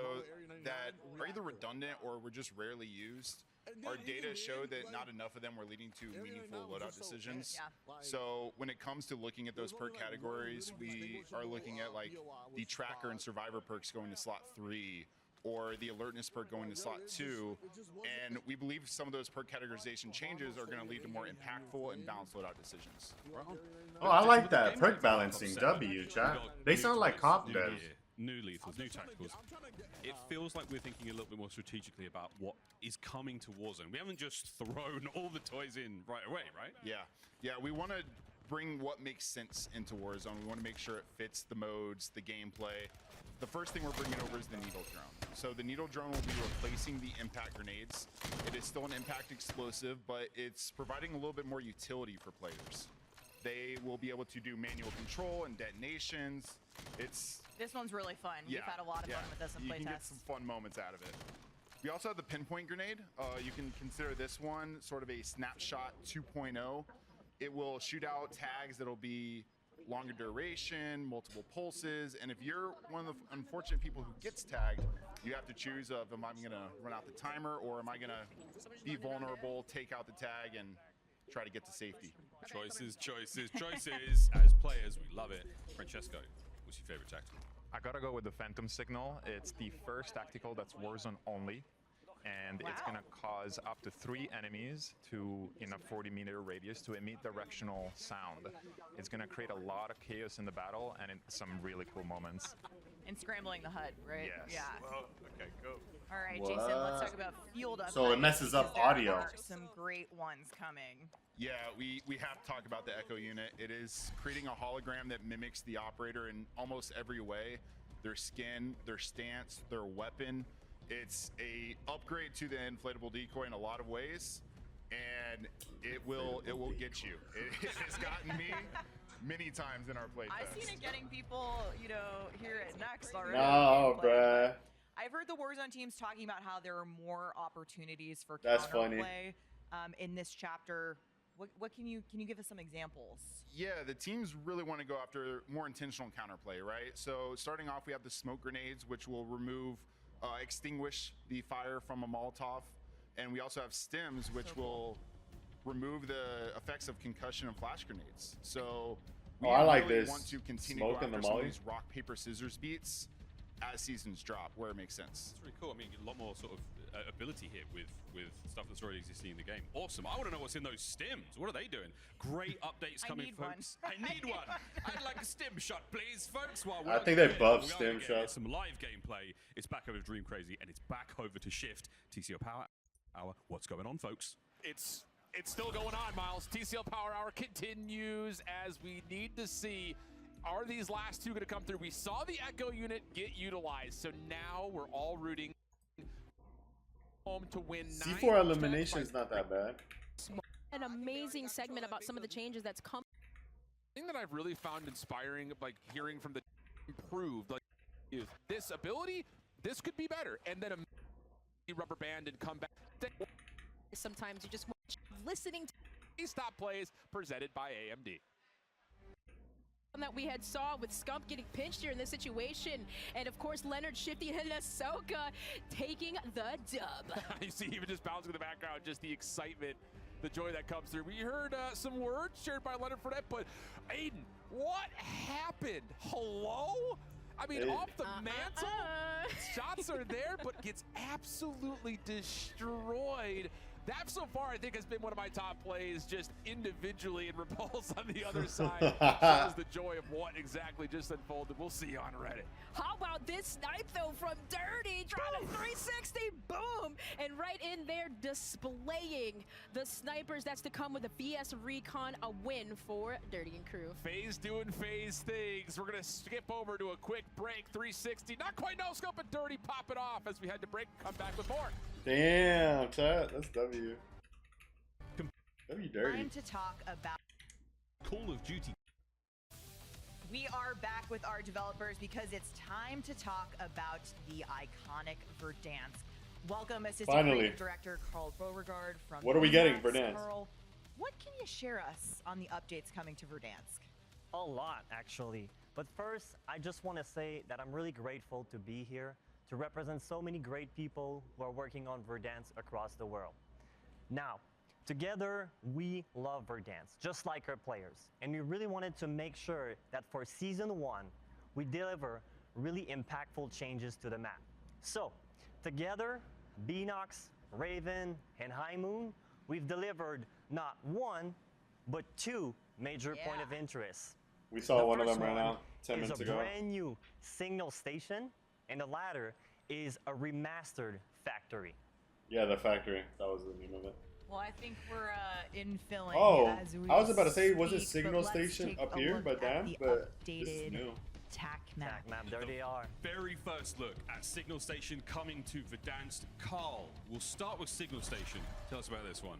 that are either redundant or were just rarely used. Our data show that not enough of them were leading to meaningful loadout decisions. So when it comes to looking at those perk categories, we are looking at like the tracker and survivor perks going to slot 3 or the alertness perk going to slot 2, and we believe some of those perk categorization changes are going to lead to more impactful and balanced loadout decisions. Oh, I like that. Perk balancing, W, chat. They sound like comp New devs. year, new lethals, new tacticals. It feels like we're thinking a little bit more strategically about what is coming to Warzone. We haven't just thrown all the toys in right away, right? Yeah, we want to bring what makes sense into Warzone. We want to make sure it fits the modes, the gameplay. The first thing we're bringing over is the needle drone. So the needle drone will be replacing the impact grenades. It is still an impact explosive, but it's providing a little bit more utility for players. They will be able to do manual control and detonations. This one's really fun. We've had a lot of fun with this in You can get playtests. some fun moments out of it. We also have the pinpoint grenade. You can consider this one sort of a snapshot 2.0. It will shoot out tags that'll be longer duration, multiple pulses, and if you're one of the unfortunate people who gets tagged, you have to choose of am I going to run out the timer or am I going to be vulnerable, take out the tag, and try to get to safety. Choices, choices, choices. As players, we love it. Francesco, what's your favorite tactical? I gotta go with the Phantom Signal. It's the first tactical that's Warzone only, and it's gonna cause up to 3 enemies in a 40-meter radius to emit directional sound. It's gonna create a lot of chaos in the battle and some really cool moments. And scrambling the HUD, right? Yes. Yeah. Well, okay, go. All right, Jason, let's talk about field upgrades. So it messes up there audio. are some great ones coming. Yeah, we have to talk about the Echo unit. It is creating a hologram that mimics the operator in almost every way. Their skin, their stance, their weapon. It's a upgrade to the inflatable decoy in a lot of ways, and it will get you. It has gotten me many times in our playtest. I've seen it getting people, here at Next already. No, bruh. I've heard the Warzone teams talking about how there are more opportunities for That's funny. counterplay in this chapter. What can you give us some examples? Yeah, the teams really want to go after more intentional counterplay, right? So starting off, we have the smoke grenades, which will extinguish the fire from a Molotov, and we also have stems, which will remove the effects of concussion and flash grenades. So we I like really this. want to continue Smoke to in go the after some of molly. these rock paper scissors beats as seasons drop, where it makes sense. It's really cool. I mean, a lot more sort of ability here with stuff that's already existing in the game. Awesome. I want to know what's in those stims. What are they doing? Great updates coming, folks. I need one. I'd like a stim shot, please, folks. While I think they buffed stim shots. Some live gameplay. It's back over to Dream Crazy, and it's back over to Shift. TCO Power Hour. What's going on, folks? It's still going on, Miles. TCL Power Hour continues as we need to see, are these last two going to come through? We saw the Echo unit get utilized, so now we're all rooting home to win. C4 elimination is not that bad. An amazing segment about some of the changes that's come. The thing that I've really found inspiring, like hearing from the improved, like is this ability, this could be better, and then a rubber band and come back. Sometimes you just listening to these top plays presented by AMD. That we had saw with Scump getting pinched here in this situation, and of course Leonard Shifty and Ahsoka taking the dub. You see even just bouncing in the background, just the excitement, the joy that comes through. We heard some words shared by Leonard Fournette, but Aiden, what happened? Hello? I mean, off the mantle, shots are there, but gets absolutely destroyed. That so far, I think, has been one of my top plays, just individually, and Repulse on the other side shows the joy of what exactly just unfolded. We'll see you on Reddit. How about this snipe, though, from Dirty, trying to 360, boom! And right in there, displaying the snipers that's to come with the VS Recon, a win for Dirty and crew. FaZe doing FaZe things. We're going to skip over to a quick break, 360. Not quite no scope, but Dirty pop it off as we had to break, come back with more. Damn, chat. That's W. W dirty. Time to talk about Call of Duty. We are back with our developers because it's time to talk about the iconic Verdansk. Welcome, Assistant Creative Director Carl Beauregard from What are we getting, Verdansk? Carl, what can you share us on the updates coming to Verdansk? A lot, actually. But first, I just want to say that I'm really grateful to be here to represent so many great people who are working on Verdansk across the world. Now, together, we love Verdansk, just like our players. And we really wanted to make sure that for Season 1, we deliver really impactful changes to the map. So, together, Beanox, Raven, and High Moon, we've delivered not one, but two major point of interest. We saw The one of first them right one now, 10 is minutes a ago. brand new Signal Station, and the latter is a remastered factory. Yeah, the factory. That was the name of it. Well, I think we're infilling Oh, as we I was about to say, was it speak, Signal but let's Station take up a here? look But at damn, the but this is updated new. TAC map. There they are. Very first look at Signal Station coming to Verdansk. Carl, we'll start with Signal Station. Tell us about this one.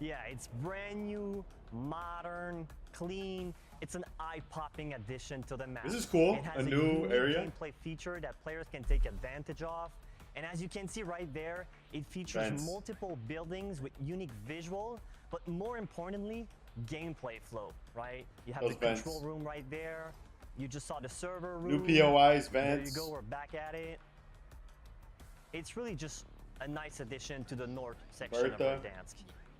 Yeah, it's brand new, modern, clean. It's an eye-popping addition to the map. This is cool. It has A new unique area. gameplay feature that players can take advantage of. And as you can see right there, it features Vents. multiple buildings with unique visual, but more importantly, gameplay flow, right? You have Those the vents. control room right there. You just saw the server room. New POIs, There vents. you go, we're back at it. It's really just a nice addition to the north section Bertha. of Verdansk.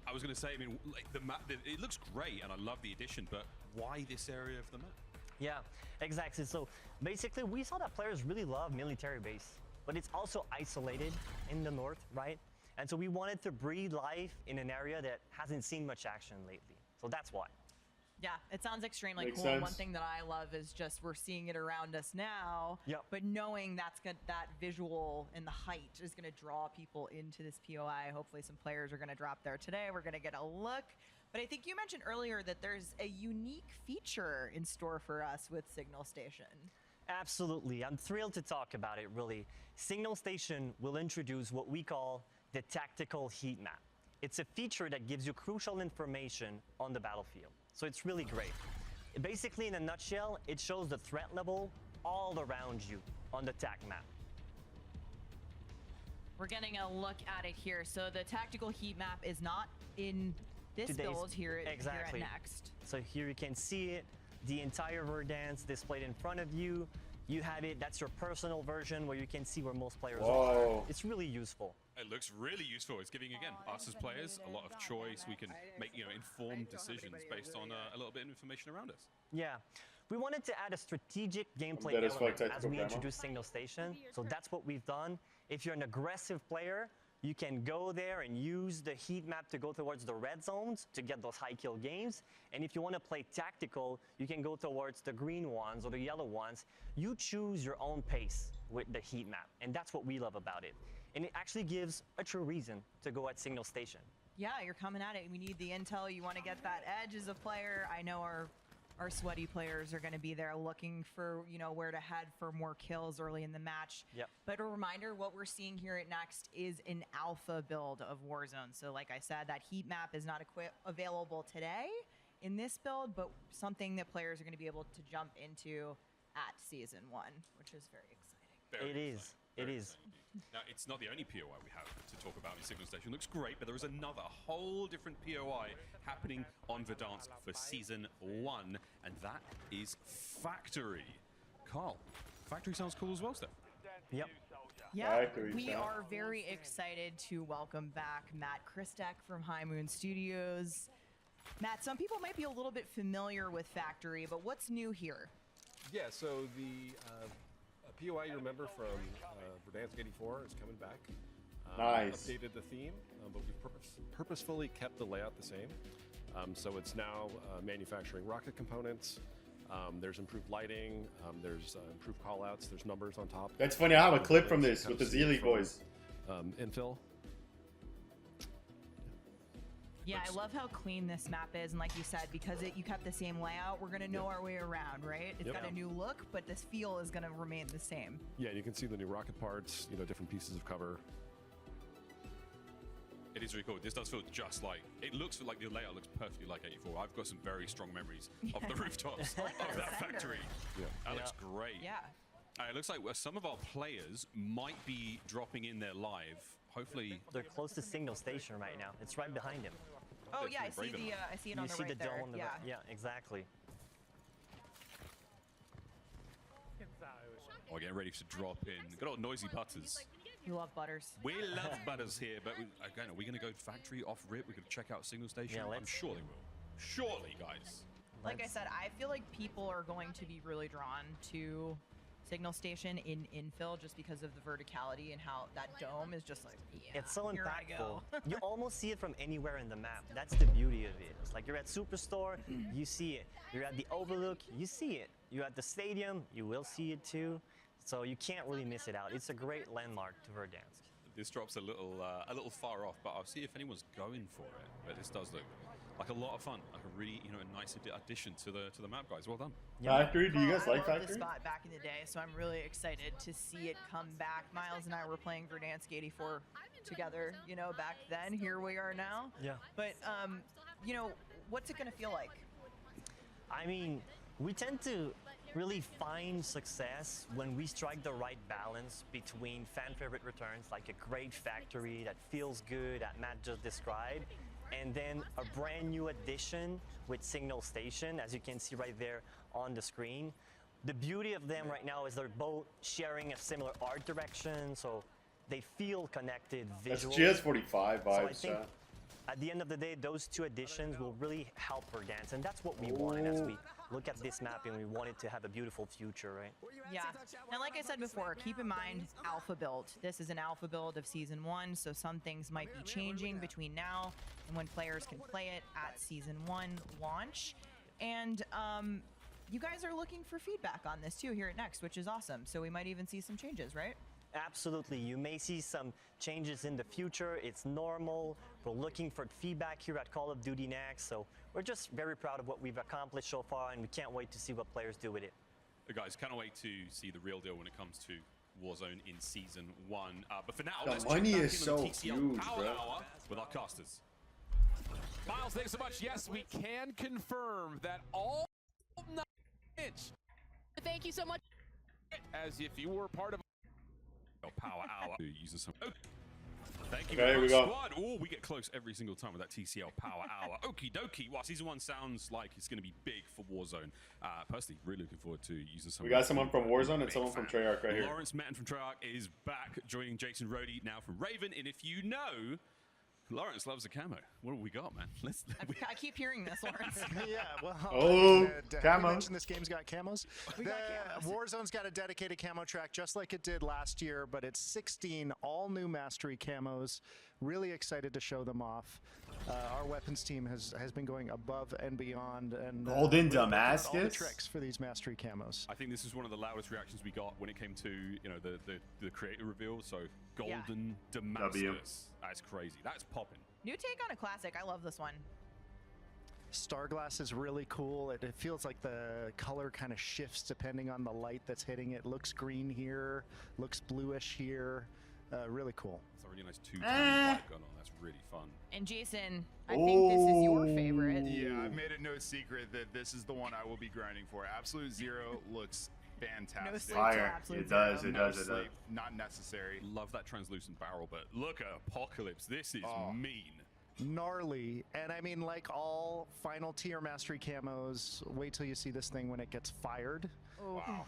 I was going to say, I mean, like the map, it looks great, and I love the addition, but why this area of the map? Yeah, exactly. So basically, we saw that players really love military base, but it's also isolated in the north, right? And so we wanted to breathe life in an area that hasn't seen much action lately. So that's why. Yeah, it sounds extremely Makes cool. And one sense. thing that I love is just we're seeing it around us now. Yep. But knowing that visual and the height is going to draw people into this POI. Hopefully, some players are going to drop there today. We're going to get a look. But I think you mentioned earlier that there's a unique feature in store for us with Signal Station. Absolutely. I'm thrilled to talk about it, really. Signal Station will introduce what we call the tactical heat map. It's a feature that gives you crucial information on the battlefield. So it's really great. Basically, in a nutshell, it shows the threat level all around you on the TAC map. We're getting a look at it here. So the tactical heat map is not in this Today's- build here at exactly. Next. So here you can see it, the entire Verdansk displayed in front of you. You have it, that's your personal version where you can see where most players Whoa. are. It's really useful. It looks really useful. It's giving, again, us as players a lot of choice. We can make, informed decisions based on a little bit of information around us. Yeah. We wanted to add a strategic gameplay dead as fuck, element as tactical we camo. introduced Signal Station. So that's what we've done. If you're an aggressive player, you can go there and use the heat map to go towards the red zones to get those high kill games. And if you want to play tactical, you can go towards the green ones or the yellow ones. You choose your own pace with the heat map. And that's what we love about it. And it actually gives a true reason to go at Signal Station. Yeah, you're coming at it. We need the intel. You want to get that edge as a player. I know our sweaty players are going to be there looking for, where to head for more kills early in the match. Yep. But a reminder, what we're seeing here at Next is an alpha build of Warzone. So like I said, that heat map is not available today in this build, but something that players are going to be able to jump into at Season 1, which is very exciting. Very It is. exciting. It Very is. exciting. Now, it's not the only POI we have to talk about in Signal Station. It looks great, but there is another whole different POI happening on Verdansk for Season 1, and that is Factory. Carl, Factory sounds cool as well, Steph. Yep. Yeah, Factory we sound. are very excited to welcome back Matt Christek from High Moon Studios. Matt, some people might be a little bit familiar with Factory, but what's new here? Yeah, so the POI you remember from Verdansk 84 is coming back. Nice. Updated the theme, but we've purposefully kept the layout the same. So it's now manufacturing rocket components. There's improved lighting. There's improved callouts. There's numbers on top. That's funny. I have a clip from You this kind with of the see it Z-League from, boys. Infill. Yeah, I love how clean this map is, and like you said, because you kept the same layout, we're gonna know our way around, right? It's Yep. got a new look, but this feel is gonna remain the same. Yeah, and you can see the new rocket parts. Different pieces of cover. It is really cool. This does feel just like, it looks like the layout looks perfectly like 84. I've got some very strong memories of the rooftops of that Center. factory. Yeah. That looks great. Yeah. It looks like some of our players might be dropping in there live. Hopefully, They're close to Signal Station right now. It's right behind him. Oh That's yeah, I really see brave I see it You on the see right the there. dome on the yeah. right. Yeah, exactly. we're getting ready to drop in. Good old noisy Butters. You love Butters. We love Butters here, but again, are we going to go factory off rip? We're going to check out Signal Station? Yeah, I'm let's- sure they will. Surely, guys. Like I Let's- said, I feel like people are going to be really drawn to Signal Station in infill just because of the verticality and how that dome is just like, It's so here I impactful. go. You almost see it from anywhere in the map. That's the beauty of it. It's like you're at Superstore, you see it. You're at the Overlook, you see it. You're at the stadium, you will see it too. So you can't really miss it out. It's a great landmark to Verdansk. This drops a little far off, but I'll see if anyone's going for it. But this does look like a lot of fun, like a really, a nice addition to the map, guys. Well done. Factory, do you guys I like loved Factory? this spot back in the day, so I'm really excited to see it come back. Miles and I were playing Verdansk 84 together, back then. Here we are now. Yeah. But, what's it going to feel like? I mean, we tend to really find success when we strike the right balance between fan favorite returns, like a great factory that feels good, that Matt just described, and then a brand new addition with Signal Station, as you can see right there on the screen. The beauty of them right now is they're both sharing a similar art direction, so they feel connected visually. That's GS45 So I vibes, think at the end of the day, those two additions will really help Verdansk, and that's what we want as we look at this map and we want it to have a beautiful future, right? Yeah. And like I said before, keep in mind alpha build. This is an alpha build of Season 1, so some things might be changing between now and when players can play it at Season 1 launch. And you guys are looking for feedback on this too here at Next, which is awesome. So we might even see some changes, right? Absolutely. You may see some changes in the future. It's normal. We're looking for feedback here at Call of Duty Next, so we're just very proud of what we've accomplished so far, and we can't wait to see what players do with it. Guys, can't wait to see the real deal when it comes to Warzone in Season 1. But for now, The let's money check back is in on so the TCL huge, Power bro. Hour with our casters. Miles, thanks so much. Yes, we can confirm that all 9-inch, Thank you so much. as if you were part of Power Hour. Using some. Oh. Thank you, Okay, here we go. squad. Oh, we get close every single time with that TCL Power Hour. Okie dokie. Wow, Season 1 sounds like it's going to be big for Warzone. Personally, really looking forward to using some. We got someone from Warzone and Big someone from fan. Treyarch right here. Lawrence Metten from Treyarch is back, joining Jason Rohde now from Raven. And if you know, Lawrence loves a camo. What have we got, man? I keep hearing this, Lawrence. Yeah, well, Camo. you mentioned this game's got camos. We got camos. Warzone's got a dedicated camo track just like it did last year, but it's 16 all new mastery camos. Really excited to show them off. Our weapons team has been going above and beyond, and Golden we've worked out all the Damascus? tricks for these mastery camos. I think this is one of the loudest reactions we got when it came to the creator reveal. So Golden Damascus, that's crazy. That's popping. New take on a classic. I love this one. Starglass is really cool. It feels like the color kind of shifts depending on the light that's hitting it. Looks green here, looks bluish here. Really cool. It's a really nice two-tone light gun on. That's really fun. And Jason, I think this is your favorite. Yeah, I've made it no secret that this is the one I will be grinding for. Absolute Zero looks fantastic. No sleep till Fire. Absolute It does, Zero. it No does, it does. sleep, not necessary. Love that translucent barrel, but look at Apocalypse. This is mean. Gnarly. And I mean, like all final tier mastery camos, wait till you see this thing when it gets fired. Wow.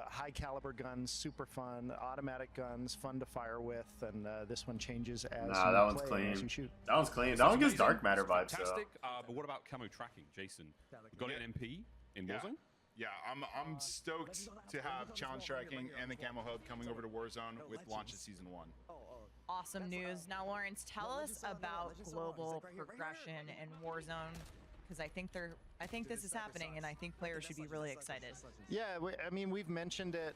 High caliber guns, super fun. Automatic guns, fun to fire with. And this one changes as Nah, you that one's play, as clean. you shoot. That one's clean. This That is one gives amazing. dark matter It's vibes, though. fantastic. But what about camo tracking, Jason? Got an MP in Yeah. Warzone? Yeah, I'm stoked to have challenge tracking and the camo hub coming over to Warzone with launch of Season 1. Awesome news. Now, Lawrence, tell us about global progression and Warzone, because I think this is happening, and I think players should be really excited. Yeah, I mean, we've mentioned it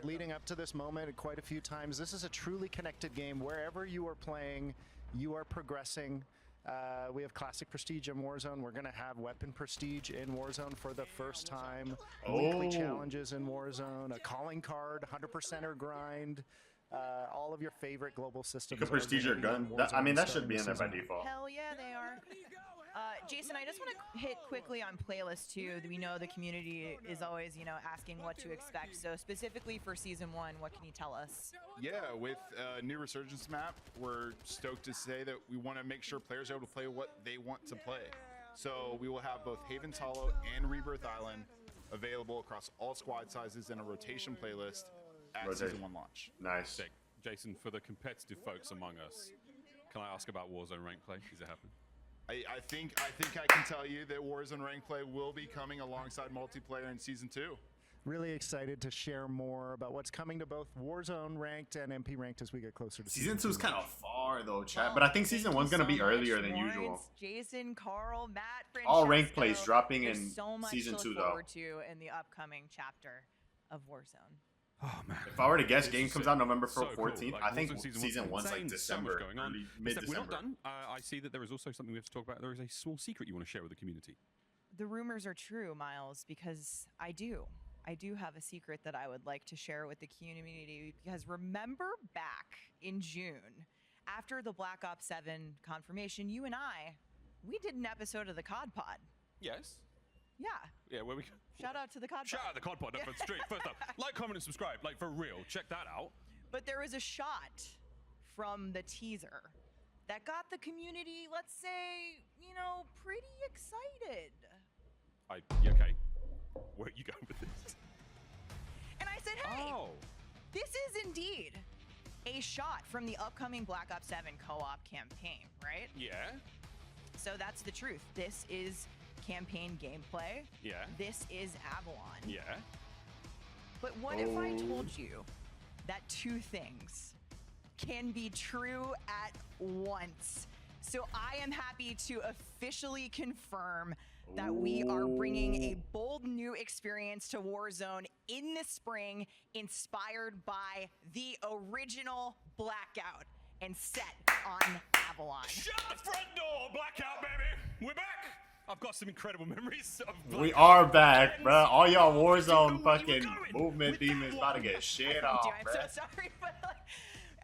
leading up to this moment quite a few times. This is a truly connected game. Wherever you are playing, you are progressing. We have Classic Prestige in Warzone. We're going to have Weapon Prestige in Warzone for the first time. Weekly challenges in Warzone. A calling card, 100%er grind. All of your favorite global systems. You can prestige your gun. I mean, that should be in there by default. Hell yeah, they are. Jason, I just want to hit quickly on playlists too. We know the community is always, asking what to expect. So specifically for Season 1, what can you tell us? Yeah, with new Resurgence map, we're stoked to say that we want to make sure players are able to play what they want to play. So we will have both Haven's Hollow and Rebirth Island available across all squad sizes in a rotation playlist at Season 1 launch. Nice. Sick. Jason, for the competitive folks among us, can I ask about Warzone rank play? Is it happening? I think I can tell you that Warzone rank play will be coming alongside multiplayer in Season 2. Really excited to share more about what's coming to both Warzone ranked and MP ranked as we get closer to Season 2 is kind of far though, chat. Well, But I think Season thank 1's you going to be so earlier much, than Lawrence, usual. Jason, Carl, Matt, All ranked Francesco. plays dropping There's in so much Season to 2 look though. forward to in the upcoming chapter of Warzone. Oh man! If I were to guess, This game is comes so- out November so 14th. cool. Like, I think Warzone Season 1's like insane. So much December, going on. early We're not mid-December. done. I see that there is also something we have to talk about. There is a small secret you want to share with the community. The rumors are true, Miles, because I do have a secret that I would like to share with the community. Because remember back in June, after the Black Ops 7 confirmation, you and we did an episode of the COD Pod. Yes. Yeah. Yeah, where we Shout out to the COD shout Pod. out the COD Pod up for straight. First up, like, comment, and subscribe. Like for real, check that out. But there was a shot from the teaser that got the community, let's say, pretty excited. Okay. Where you going with this? And I said, hey, this is indeed a shot from the upcoming Black Ops 7 co-op campaign, right? Yeah. So that's the truth. This is campaign gameplay. Yeah. This is Avalon. Yeah. But what if I told you that two things can be true at once? So I am happy to officially confirm that we are bringing a bold new experience to Warzone in the spring, inspired by the original Blackout and set on Avalon. Shut the front door, Blackout, baby. We're back. I've got some incredible memories of Blackout. We are back, bro. All y'all Warzone fucking movement demons about to get shit off, Dude, I'm bro. so sorry, but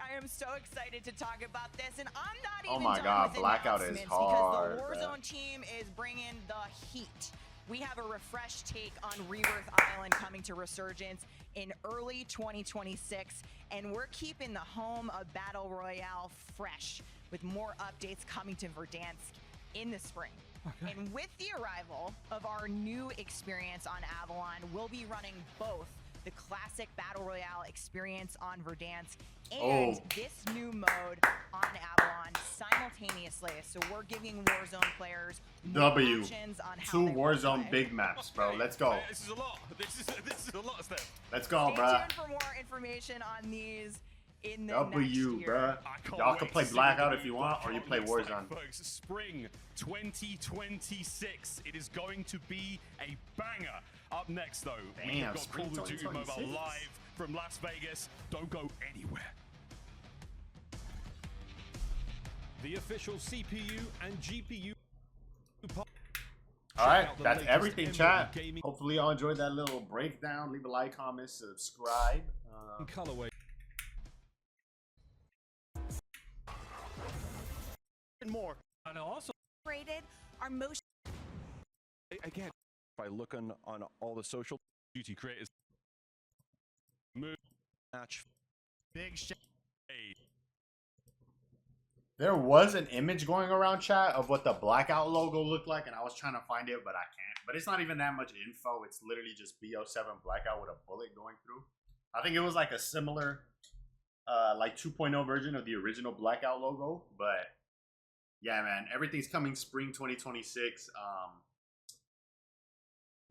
I am so excited to talk about this, and I'm not Oh even my done God, with Blackout is announcements hard, because the bruh. Warzone team is bringing the heat. We have a refreshed take on Rebirth Island coming to Resurgence in early 2026, and we're keeping the home of Battle Royale fresh with more updates coming to Verdansk in the spring. Okay. And with the arrival of our new experience on Avalon, we'll be running both the classic Battle Royale experience on Verdansk and this new mode on Avalon simultaneously. So we're giving Warzone players more options on how Two they wanna Warzone play. big maps, bro. Let's go. This is a lot. This is a lot of stuff. Let's go, Stay bro. tuned for more information on these in the next W, year. bro. Y'all can play Blackout if you want, or you play Warzone. Folks, spring 2026. It is going to be a banger. Up next, though, we've Damn, got Call spring of Duty Mobile 2026. live from Las Vegas. Don't go anywhere. The official CPU and GPU. All right, that's everything, chat. Hopefully, y'all enjoyed that little breakdown. Leave a like, comment, subscribe. Colorway. And more. And also Rated our motion. Again, by looking on all the social duty creators. Move match. Big shit. There was an image going around, chat, of what the Blackout logo looked like, and I was trying to find it, but I can't. But it's not even that much info. It's literally just BO7 Blackout with a bullet going through. I think it was like a similar, like 2.0 version of the original Blackout logo. But yeah, man, everything's coming spring 2026.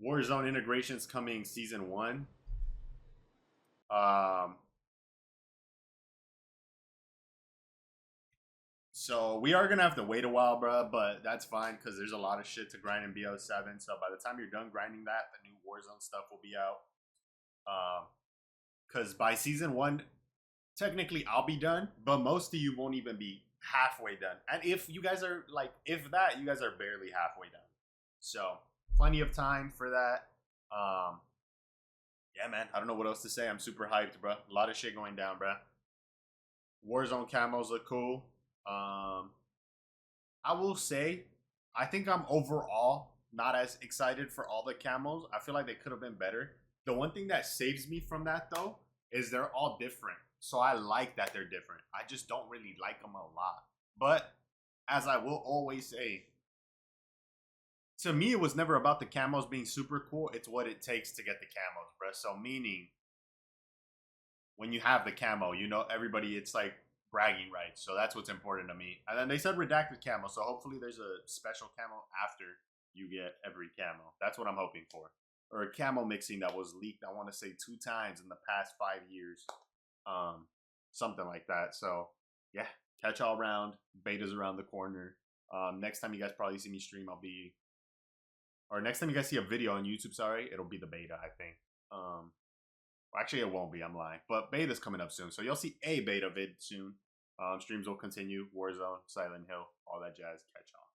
Warzone integration's coming season 1. So we are going to have to wait a while, bro, but that's fine because there's a lot of shit to grind in BO7. So by the time you're done grinding that, the new Warzone stuff will be out. Because by season 1, technically I'll be done, but most of you won't even be halfway done. And if you guys are like, if that, you guys are barely halfway done. So plenty of time for that. Yeah, man, I don't know what else to say. I'm super hyped, bro. A lot of shit going down, bro. Warzone camos look cool. I will say, I think I'm overall not as excited for all the camos. I feel like they could have been better. The one thing that saves me from that, though, is they're all different. So I like that they're different. I just don't really like them a lot. But, as I will always say, to me, it was never about the camos being super cool. It's what it takes to get the camos, bro. So, meaning, when you have the camo, you know, everybody, it's like bragging rights. So that's what's important to me. And then they said redacted camo. So hopefully there's a special camo after you get every camo. That's what I'm hoping for. or camo mixing that was leaked, I want to say 2 times in the past 5 years. Something like that. So, yeah, catch all around. Beta's around the corner. Next time you guys probably see me stream, or next time you guys see a video on YouTube, sorry, it'll be the beta, I think. Actually, it won't be, I'm lying. But beta's coming up soon. So you'll see a beta vid soon. Streams will continue. Warzone, Silent Hill, all that jazz. Catch on.